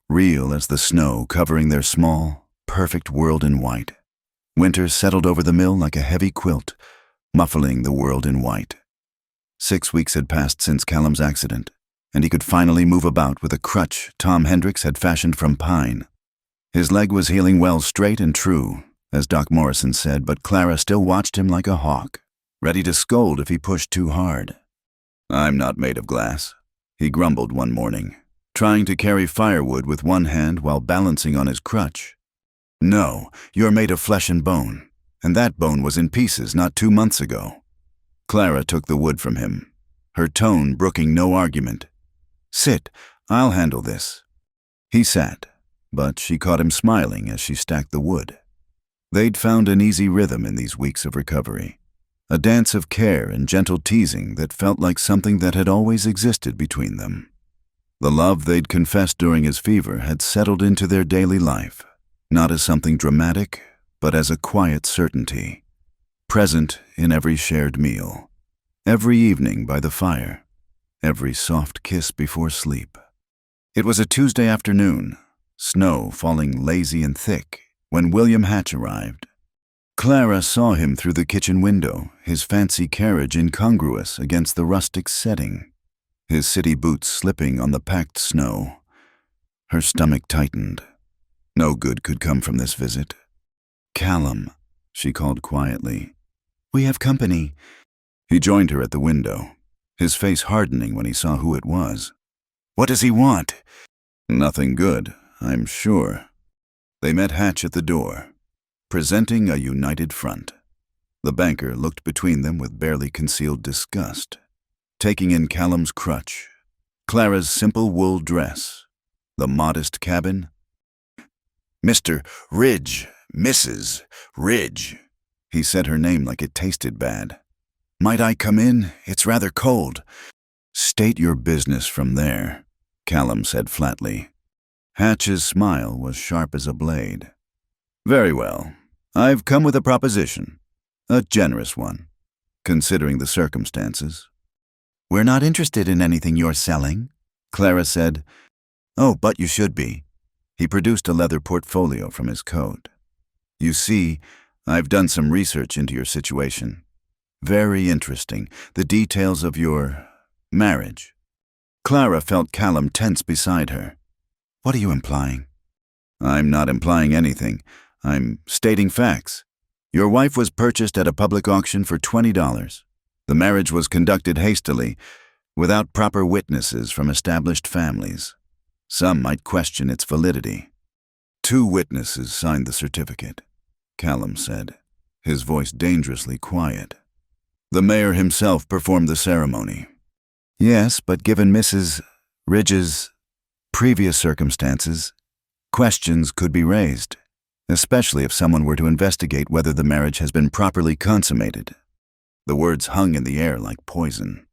real as the snow covering their small, perfect world in white. Winter settled over the mill like a heavy quilt, muffling the world in white. 6 weeks had passed since Callum's accident, and he could finally move about with a crutch Tom Hendricks had fashioned from pine. His leg was healing well, straight and true, as Doc Morrison said, but Clara still watched him like a hawk, ready to scold if he pushed too hard. "I'm not made of glass," he grumbled one morning, trying to carry firewood with one hand while balancing on his crutch. "No, you're made of flesh and bone, and that bone was in pieces not 2 months ago." Clara took the wood from him, her tone brooking no argument. "Sit, I'll handle this." He sat, but she caught him smiling as she stacked the wood. They'd found an easy rhythm in these weeks of recovery, a dance of care and gentle teasing that felt like something that had always existed between them. The love they'd confessed during his fever had settled into their daily life, not as something dramatic, but as a quiet certainty, present in every shared meal, every evening by the fire, every soft kiss before sleep. It was a Tuesday afternoon, snow falling lazy and thick, when William Hatch arrived. Clara saw him through the kitchen window, his fancy carriage incongruous against the rustic setting, his city boots slipping on the packed snow. Her stomach tightened. No good could come from this visit. "Callum," she called quietly. "We have company." He joined her at the window, his face hardening when he saw who it was. "What does he want?" "Nothing good, I'm sure." They met Hatch at the door, presenting a united front. The banker looked between them with barely concealed disgust, taking in Callum's crutch, Clara's simple wool dress, the modest cabin. "Mr. Ridge, Mrs. Ridge." He said her name like it tasted bad. "Might I come in? It's rather cold." "State your business from there," Callum said flatly. Hatch's smile was sharp as a blade. "Very well. I've come with a proposition. A generous one, considering the circumstances." "We're not interested in anything you're selling," Clara said. "Oh, but you should be." He produced a leather portfolio from his coat. "You see, I've done some research into your situation. Very interesting. The details of your marriage." Clara felt Callum tense beside her. "What are you implying?" "I'm not implying anything. I'm stating facts. Your wife was purchased at a public auction for $20. The marriage was conducted hastily, without proper witnesses from established families. Some might question its validity." "2 witnesses signed the certificate," Callum said, his voice dangerously quiet. "The mayor himself performed the ceremony." "Yes, but given Mrs. Ridge's previous circumstances, questions could be raised, especially if someone were to investigate whether the marriage has been properly consummated." The words hung in the air like poison.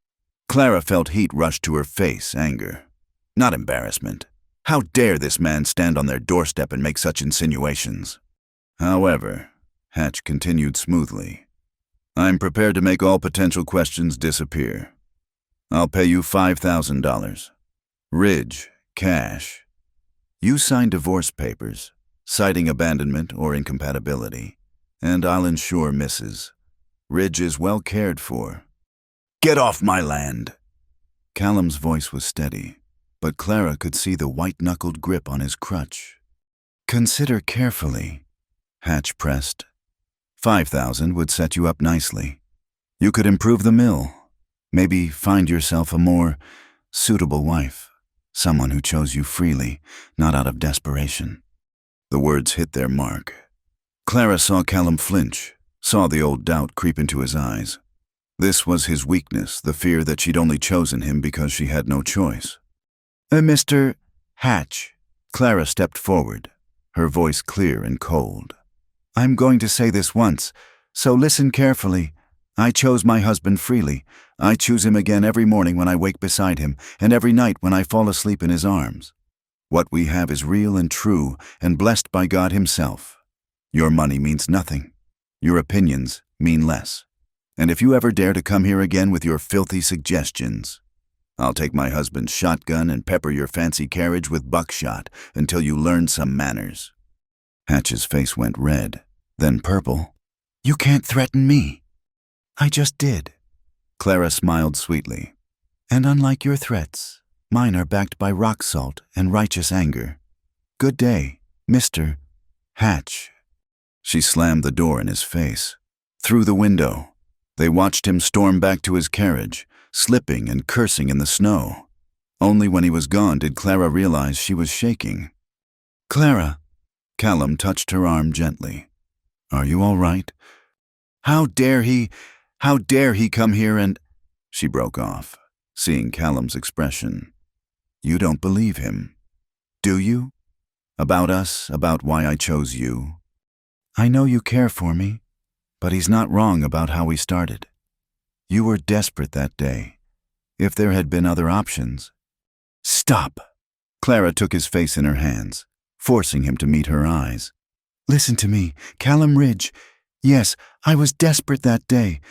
Clara felt heat rush to her face, anger, not embarrassment. How dare this man stand on their doorstep and make such insinuations? "However," Hatch continued smoothly, "I'm prepared to make all potential questions disappear. I'll pay you $5,000. Ridge, cash. You sign divorce papers, citing abandonment or incompatibility, and I'll ensure Mrs. Ridge is well cared for." "Get off my land!" Callum's voice was steady, but Clara could see the white-knuckled grip on his crutch. "Consider carefully," Hatch pressed. $5,000 would set you up nicely. You could improve the mill, maybe find yourself a more suitable wife, someone who chose you freely, not out of desperation." The words hit their mark. Clara saw Callum flinch, saw the old doubt creep into his eyes. This was his weakness, the fear that she'd only chosen him because she had no choice. Mr. Hatch." Clara stepped forward, her voice clear and cold. "I'm going to say this once, so listen carefully. I chose my husband freely. I choose him again every morning when I wake beside him, and every night when I fall asleep in his arms. What we have is real and true, and blessed by God himself. Your money means nothing. Your opinions mean less. And if you ever dare to come here again with your filthy suggestions, I'll take my husband's shotgun and pepper your fancy carriage with buckshot until you learn some manners." Hatch's face went red, then purple. "You can't threaten me." "I just did." Clara smiled sweetly. "And unlike your threats, mine are backed by rock salt and righteous anger. Good day, Mr. Hatch." She slammed the door in his face. Through the window, they watched him storm back to his carriage, slipping and cursing in the snow. Only when he was gone did Clara realize she was shaking. "Clara," Callum touched her arm gently. "Are you all right? How dare he come here and—" She broke off, seeing Callum's expression. "You don't believe him, do you? About us, about why I chose you? I know you care for me, but he's not wrong about how we started. You were desperate that day. If there had been other options—" "Stop!" Clara took his face in her hands, forcing him to meet her eyes. "Listen to me, Callum Ridge. Yes, I was desperate that day.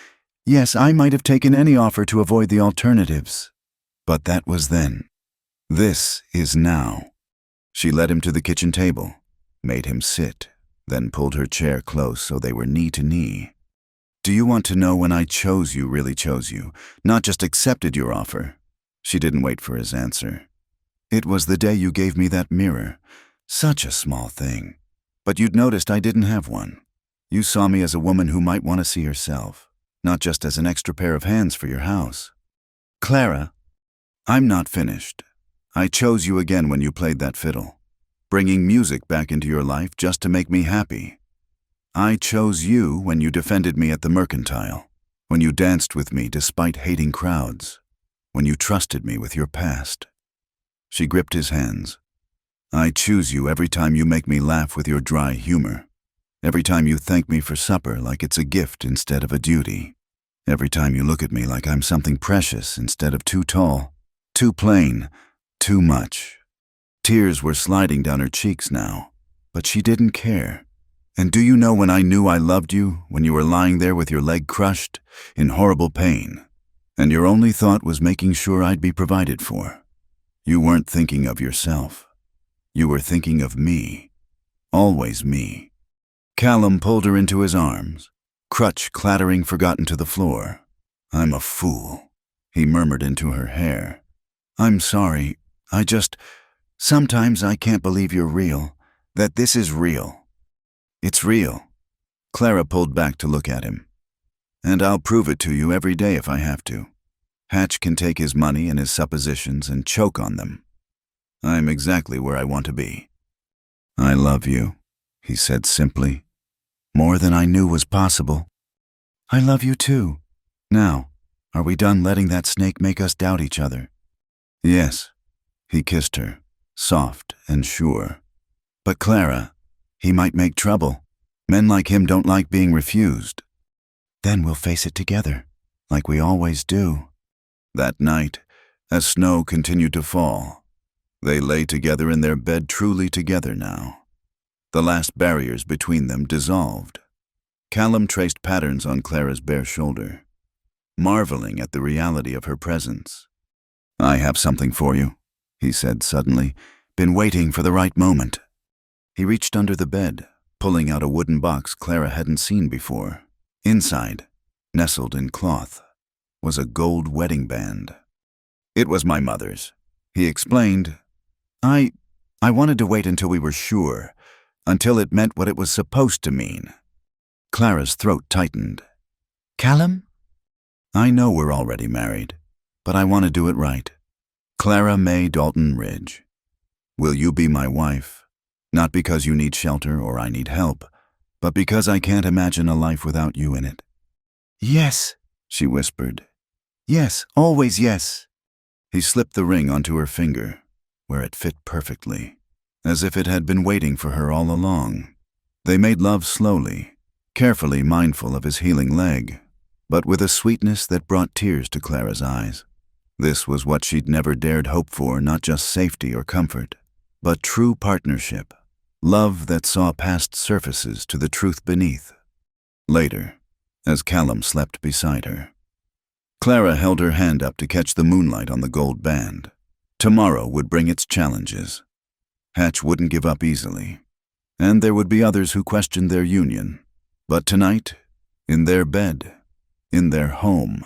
Yes, I might have taken any offer to avoid the alternatives. But that was then. This is now." She led him to the kitchen table, made him sit, then pulled her chair close so they were knee to knee. "Do you want to know when I chose you, really chose you, not just accepted your offer?" She didn't wait for his answer. "It was the day you gave me that mirror. Such a small thing. But you'd noticed I didn't have one. You saw me as a woman who might want to see herself, not just as an extra pair of hands for your house. Clara, I'm not finished. I chose you again when you played that fiddle, bringing music back into your life just to make me happy. I chose you when you defended me at the Mercantile, when you danced with me despite hating crowds, when you trusted me with your past." She gripped his hands. "I choose you every time you make me laugh with your dry humor, every time you thank me for supper like it's a gift instead of a duty, every time you look at me like I'm something precious instead of too tall, too plain, too much." Tears were sliding down her cheeks now, but she didn't care. "And do you know when I knew I loved you, when you were lying there with your leg crushed, in horrible pain, and your only thought was making sure I'd be provided for? You weren't thinking of yourself. You were thinking of me. Always me." Callum pulled her into his arms, crutch clattering forgotten to the floor. "I'm a fool," he murmured into her hair. "I'm sorry. Sometimes I can't believe you're real, that this is real." "It's real." Clara pulled back to look at him. "And I'll prove it to you every day if I have to. Hatch can take his money and his suppositions and choke on them. I'm exactly where I want to be." "I love you," he said simply. "More than I knew was possible." "I love you too. Now, are we done letting that snake make us doubt each other?" "Yes." He kissed her, soft and sure. "But Clara, he might make trouble. Men like him don't like being refused." "Then we'll face it together, like we always do." That night, as snow continued to fall, they lay together in their bed, truly together now. The last barriers between them dissolved. Callum traced patterns on Clara's bare shoulder, marveling at the reality of her presence. "I have something for you," he said suddenly. "Been waiting for the right moment." He reached under the bed, pulling out a wooden box Clara hadn't seen before. Inside, nestled in cloth, was a gold wedding band. "It was my mother's," he explained. I wanted to wait until we were sure, until it meant what it was supposed to mean." Clara's throat tightened. "Callum?" "I know we're already married, but I want to do it right. Clara May Dalton Ridge. Will you be my wife? Not because you need shelter or I need help, but because I can't imagine a life without you in it." "Yes," she whispered. "Yes, always yes." He slipped the ring onto her finger, where it fit perfectly, as if it had been waiting for her all along. They made love slowly, carefully mindful of his healing leg, but with a sweetness that brought tears to Clara's eyes. This was what she'd never dared hope for, not just safety or comfort, but true partnership, love that saw past surfaces to the truth beneath. Later, as Callum slept beside her. Clara held her hand up to catch the moonlight on the gold band. Tomorrow would bring its challenges. Hatch wouldn't give up easily, and there would be others who questioned their union. But tonight, in their bed, in their home,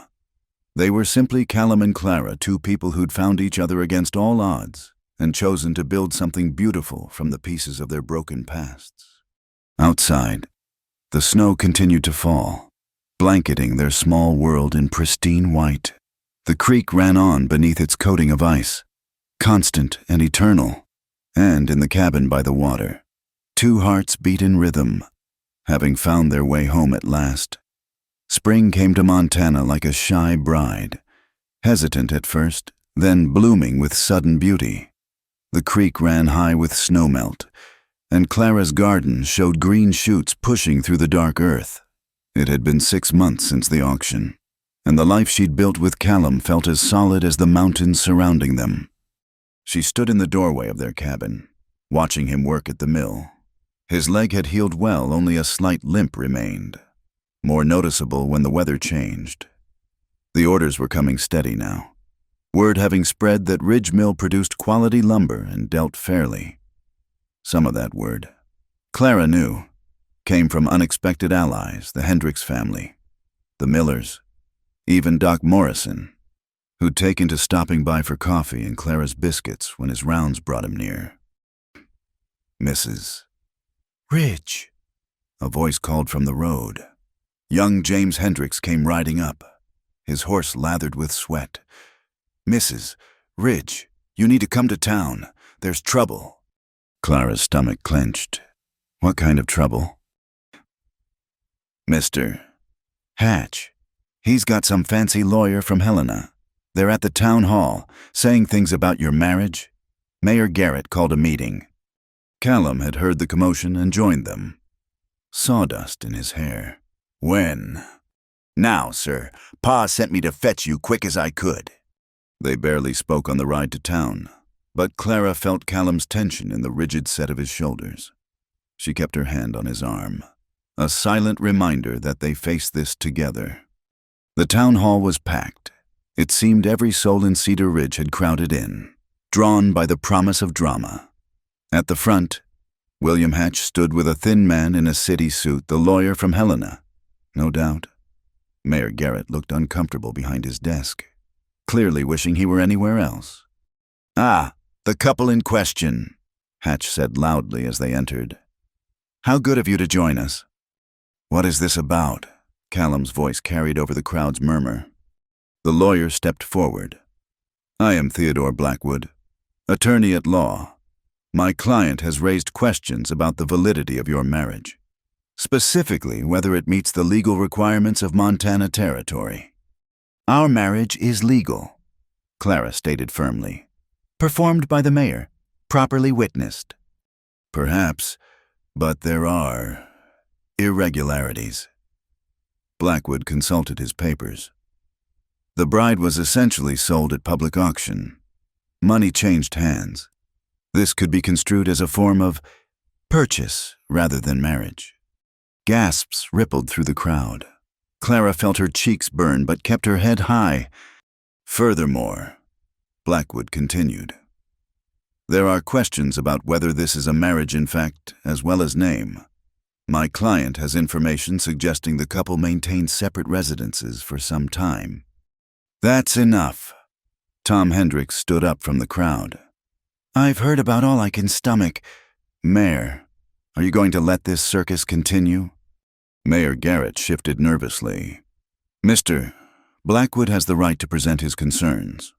they were simply Callum and Clara, two people who'd found each other against all odds and chosen to build something beautiful from the pieces of their broken pasts. Outside, the snow continued to fall, blanketing their small world in pristine white. The creek ran on beneath its coating of ice, constant and eternal, and in the cabin by the water, two hearts beat in rhythm, having found their way home at last. Spring came to Montana like a shy bride, hesitant at first, then blooming with sudden beauty. The creek ran high with snowmelt, and Clara's garden showed green shoots pushing through the dark earth. It had been 6 months since the auction, and the life she'd built with Callum felt as solid as the mountains surrounding them. She stood in the doorway of their cabin, watching him work at the mill. His leg had healed well, only a slight limp remained, more noticeable when the weather changed. The orders were coming steady now, word having spread that Ridge Mill produced quality lumber and dealt fairly. Some of that word, Clara knew, came from unexpected allies, the Hendricks family, the Millers, even Doc Morrison, who'd taken to stopping by for coffee and Clara's biscuits when his rounds brought him near. Mrs. Ridge, a voice called from the road. Young James Hendricks came riding up, his horse lathered with sweat. Mrs. Ridge, you need to come to town. There's trouble. Clara's stomach clenched. What kind of trouble? Mr. Hatch. He's got some fancy lawyer from Helena. They're at the town hall, saying things about your marriage. Mayor Garrett called a meeting. Callum had heard the commotion and joined them, sawdust in his hair. When? Now, sir. Pa sent me to fetch you quick as I could. They barely spoke on the ride to town, but Clara felt Callum's tension in the rigid set of his shoulders. She kept her hand on his arm, a silent reminder that they faced this together. The town hall was packed. It seemed every soul in Cedar Ridge had crowded in, drawn by the promise of drama. At the front, William Hatch stood with a thin man in a city suit, the lawyer from Helena. No doubt. Mayor Garrett looked uncomfortable behind his desk, clearly wishing he were anywhere else. Ah, the couple in question, Hatch said loudly as they entered. How good of you to join us. What is this about? Callum's voice carried over the crowd's murmur. The lawyer stepped forward. I am Theodore Blackwood, attorney at law. My client has raised questions about the validity of your marriage, specifically whether it meets the legal requirements of Montana territory. Our marriage is legal, Clara stated firmly. Performed by the mayor, properly witnessed. Perhaps, but there are irregularities. Blackwood consulted his papers. The bride was essentially sold at public auction. Money changed hands. This could be construed as a form of purchase rather than marriage. Gasps rippled through the crowd. Clara felt her cheeks burn but kept her head high. Furthermore, Blackwood continued, there are questions about whether this is a marriage in fact as well as name. My client has information suggesting the couple maintained separate residences for some time. That's enough. Tom Hendricks stood up from the crowd. I've heard about all I can stomach. Mayor, are you going to let this circus continue? Mayor Garrett shifted nervously. Mr. Blackwood has the right to present his concerns.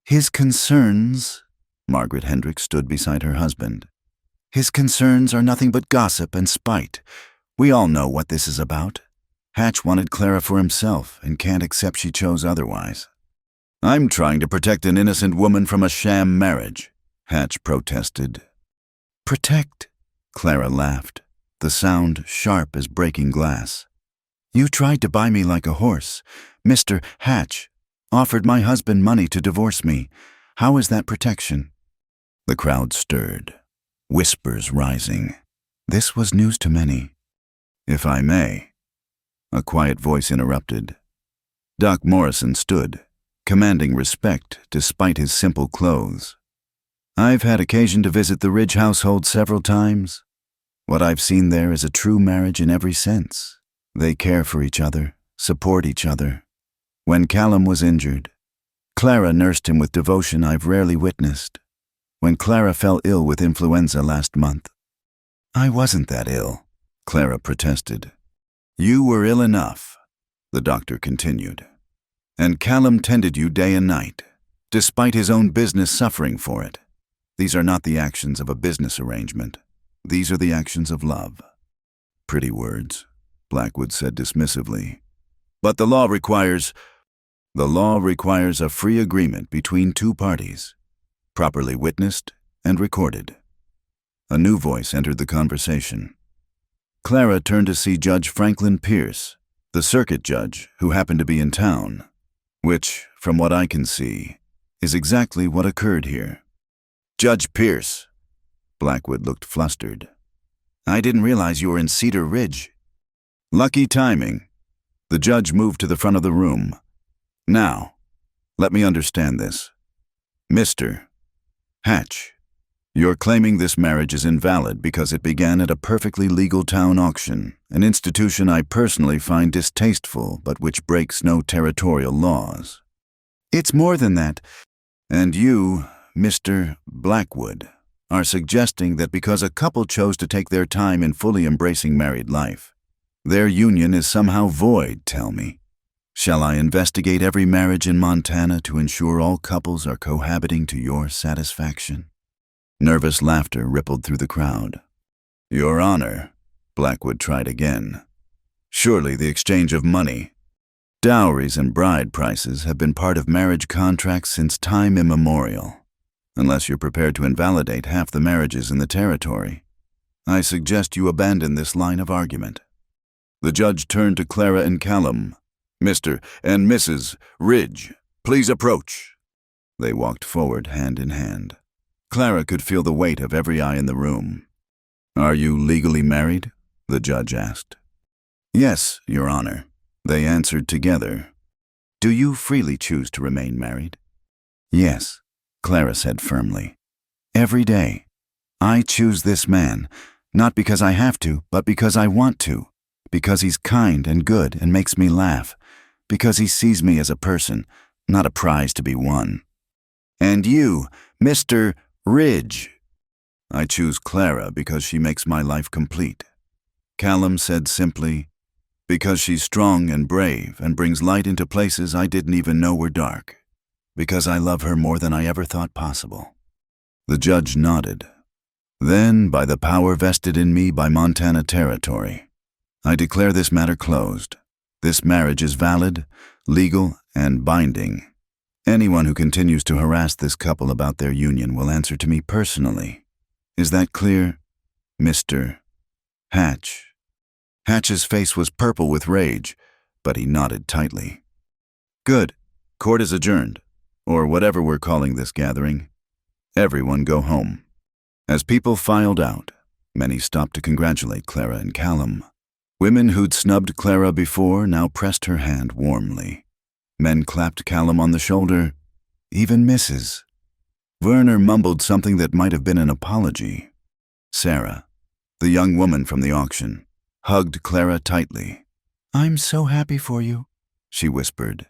His concerns? Margaret Hendricks stood beside her husband. His concerns are nothing but gossip and spite. We all know what this is about. Hatch wanted Clara for himself and can't accept she chose otherwise. I'm trying to protect an innocent woman from a sham marriage, Hatch protested. Protect? Clara laughed, the sound sharp as breaking glass. You tried to buy me like a horse. Mr. Hatch offered my husband money to divorce me. How is that protection? The crowd stirred, whispers rising. This was news to many. If I may, A quiet voice interrupted. Doc Morrison stood, commanding respect despite his simple clothes. I've had occasion to visit the Ridge household several times. What I've seen there is a true marriage in every sense. They care for each other, support each other. When Callum was injured, Clara nursed him with devotion I've rarely witnessed. When Clara fell ill with influenza last month, I wasn't that ill, Clara protested. You were ill enough, the doctor continued. And Callum tended you day and night, despite his own business suffering for it. These are not the actions of a business arrangement. These are the actions of love. Pretty words, Blackwood said dismissively. But the law requires a free agreement between two parties, properly witnessed and recorded. A new voice entered the conversation. Clara turned to see Judge Franklin Pierce, the circuit judge who happened to be in town, which, from what I can see, is exactly what occurred here. Judge Pierce. Blackwood looked flustered. I didn't realize you were in Cedar Ridge. Lucky timing. The judge moved to the front of the room. Now, let me understand this. Mr. Hatch, you're claiming this marriage is invalid because it began at a perfectly legal town auction, an institution I personally find distasteful but which breaks no territorial laws. It's more than that. And you, Mr. Blackwood, are suggesting that because a couple chose to take their time in fully embracing married life, their union is somehow void, tell me. Shall I investigate every marriage in Montana to ensure all couples are cohabiting to your satisfaction? Nervous laughter rippled through the crowd. Your Honor, Blackwood tried again. Surely the exchange of money. Dowries and bride prices have been part of marriage contracts since time immemorial. Unless you're prepared to invalidate half the marriages in the territory, I suggest you abandon this line of argument. The judge turned to Clara and Callum. Mr. and Mrs. Ridge, please approach. They walked forward hand in hand. Clara could feel the weight of every eye in the room. Are you legally married? The judge asked. Yes, Your Honor, they answered together. Do you freely choose to remain married? Yes, Clara said firmly. Every day. I choose this man, not because I have to, but because I want to. Because he's kind and good and makes me laugh. Because he sees me as a person, not a prize to be won. And you, Mr. Ridge. I choose Clara because she makes my life complete. Callum said simply, because she's strong and brave and brings light into places I didn't even know were dark. Because I love her more than I ever thought possible. The judge nodded. Then, by the power vested in me by Montana territory, I declare this matter closed. This marriage is valid, legal, and binding. Anyone who continues to harass this couple about their union will answer to me personally. Is that clear, Mr. Hatch? Hatch's face was purple with rage, but he nodded tightly. Good. Court is adjourned, or whatever we're calling this gathering. Everyone go home. As people filed out, many stopped to congratulate Clara and Callum. Women who'd snubbed Clara before now pressed her hand warmly. Men clapped Callum on the shoulder, even Mrs. Werner mumbled something that might have been an apology. Sarah, the young woman from the auction, hugged Clara tightly. I'm so happy for you, she whispered.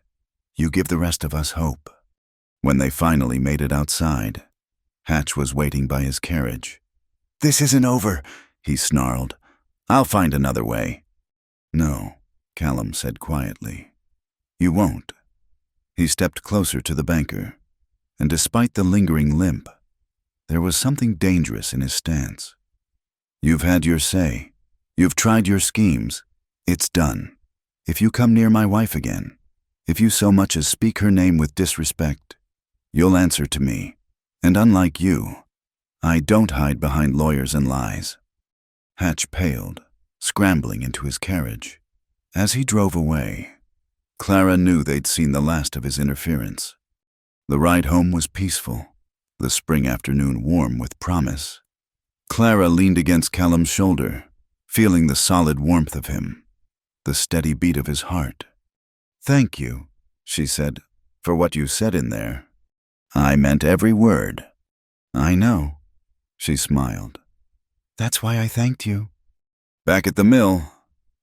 You give the rest of us hope. When they finally made it outside, Hatch was waiting by his carriage. This isn't over, he snarled. I'll find another way. No, Callum said quietly. You won't. He stepped closer to the banker, and despite the lingering limp, there was something dangerous in his stance. You've had your say. You've tried your schemes. It's done. If you come near my wife again, if you so much as speak her name with disrespect, you'll answer to me. And unlike you, I don't hide behind lawyers and lies. Hatch paled, scrambling into his carriage. As he drove away, Clara knew they'd seen the last of his interference. The ride home was peaceful, the spring afternoon warm with promise. Clara leaned against Callum's shoulder, feeling the solid warmth of him. the steady beat of his heart. "Thank you," she said, "for what you said in there. I meant every word." "I know," she smiled. "That's why I thanked you." Back at the mill,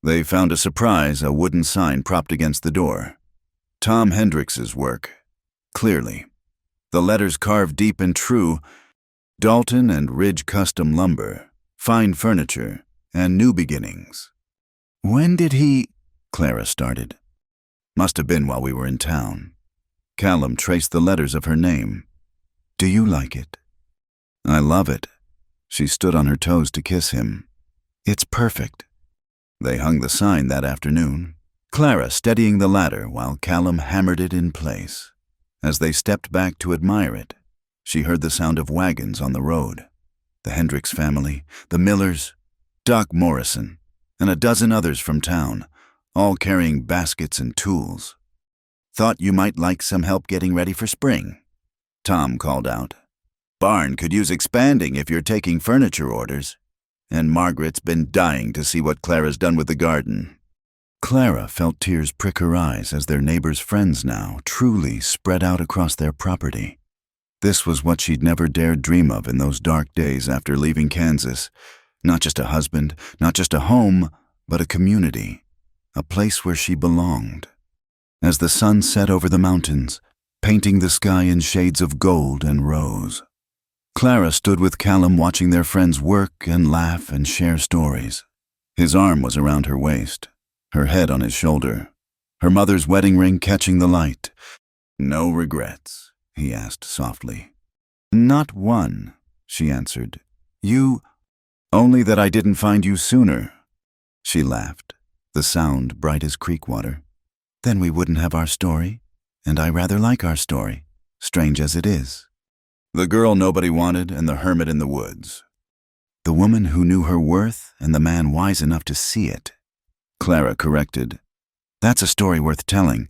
they found a surprise, a wooden sign propped against the door. Tom Hendricks's work. Clearly. The letters carved deep and true: Dalton and Ridge Custom Lumber, Fine Furniture, and New Beginnings. "When did he—" Clara started. "Must have been while we were in town." Callum traced the letters of her name. "Do you like it?" "I love it." She stood on her toes to kiss him. "It's perfect." They hung the sign that afternoon, Clara steadying the ladder while Callum hammered it in place. As they stepped back to admire it, she heard the sound of wagons on the road. The Hendricks family, the Millers, Doc Morrison, and a dozen others from town, all carrying baskets and tools. "Thought you might like some help getting ready for spring," Tom called out. "Barn could use expanding if you're taking furniture orders. And Margaret's been dying to see what Clara's done with the garden." Clara felt tears prick her eyes as their neighbors' friends now truly spread out across their property. This was what she'd never dared dream of in those dark days after leaving Kansas. Not just a husband, not just a home, but a community, a place where she belonged. As the sun set over the mountains, painting the sky in shades of gold and rose, Clara stood with Callum watching their friends work and laugh and share stories. His arm was around her waist, her head on his shoulder, her mother's wedding ring catching the light. "No regrets?" he asked softly. "Not one," she answered. "You—" "Only that I didn't find you sooner." She laughed, the sound bright as creek water. "Then we wouldn't have our story, and I rather like our story, strange as it is. The girl nobody wanted and the hermit in the woods. The woman who knew her worth and the man wise enough to see it," Clara corrected. "That's a story worth telling."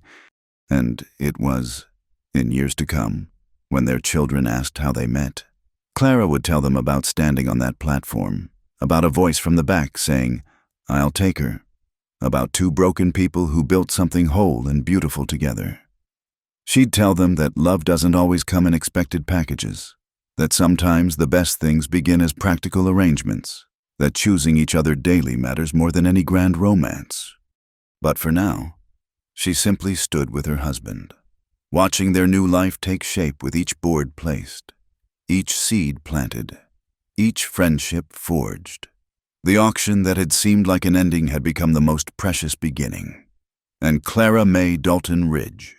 And it was, in years to come, when their children asked how they met, Clara would tell them about standing on that platform, about a voice from the back saying, "I'll take her," about two broken people who built something whole and beautiful together. She'd tell them that love doesn't always come in expected packages, that sometimes the best things begin as practical arrangements, that choosing each other daily matters more than any grand romance. But for now, she simply stood with her husband, watching their new life take shape with each board placed, each seed planted, each friendship forged. The auction that had seemed like an ending had become the most precious beginning. And Clara May Dalton Ridge,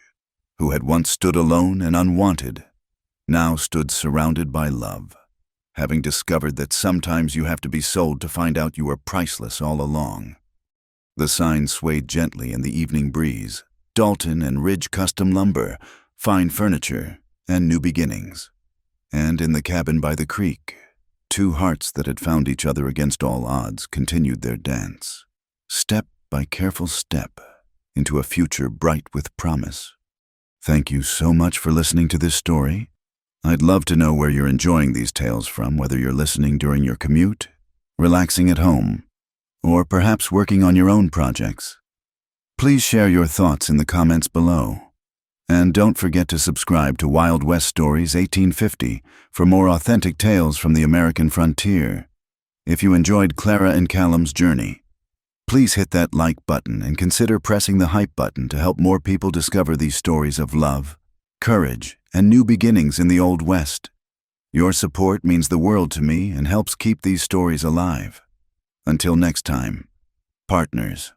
who had once stood alone and unwanted, now stood surrounded by love, having discovered that sometimes you have to be sold to find out you are priceless all along. The sign swayed gently in the evening breeze: Dalton and Ridge Custom Lumber, Fine Furniture, and New Beginnings. And in the cabin by the creek, two hearts that had found each other against all odds continued their dance, step by careful step, into a future bright with promise. Thank you so much for listening to this story. I'd love to know where you're enjoying these tales from, whether you're listening during your commute, relaxing at home, or perhaps working on your own projects. Please share your thoughts in the comments below. And don't forget to subscribe to Wild West Stories 1850 for more authentic tales from the American frontier. If you enjoyed Clara and Callum's journey, please hit that like button and consider pressing the hype button to help more people discover these stories of love, courage, and new beginnings in the Old West. Your support means the world to me and helps keep these stories alive. Until next time, partners.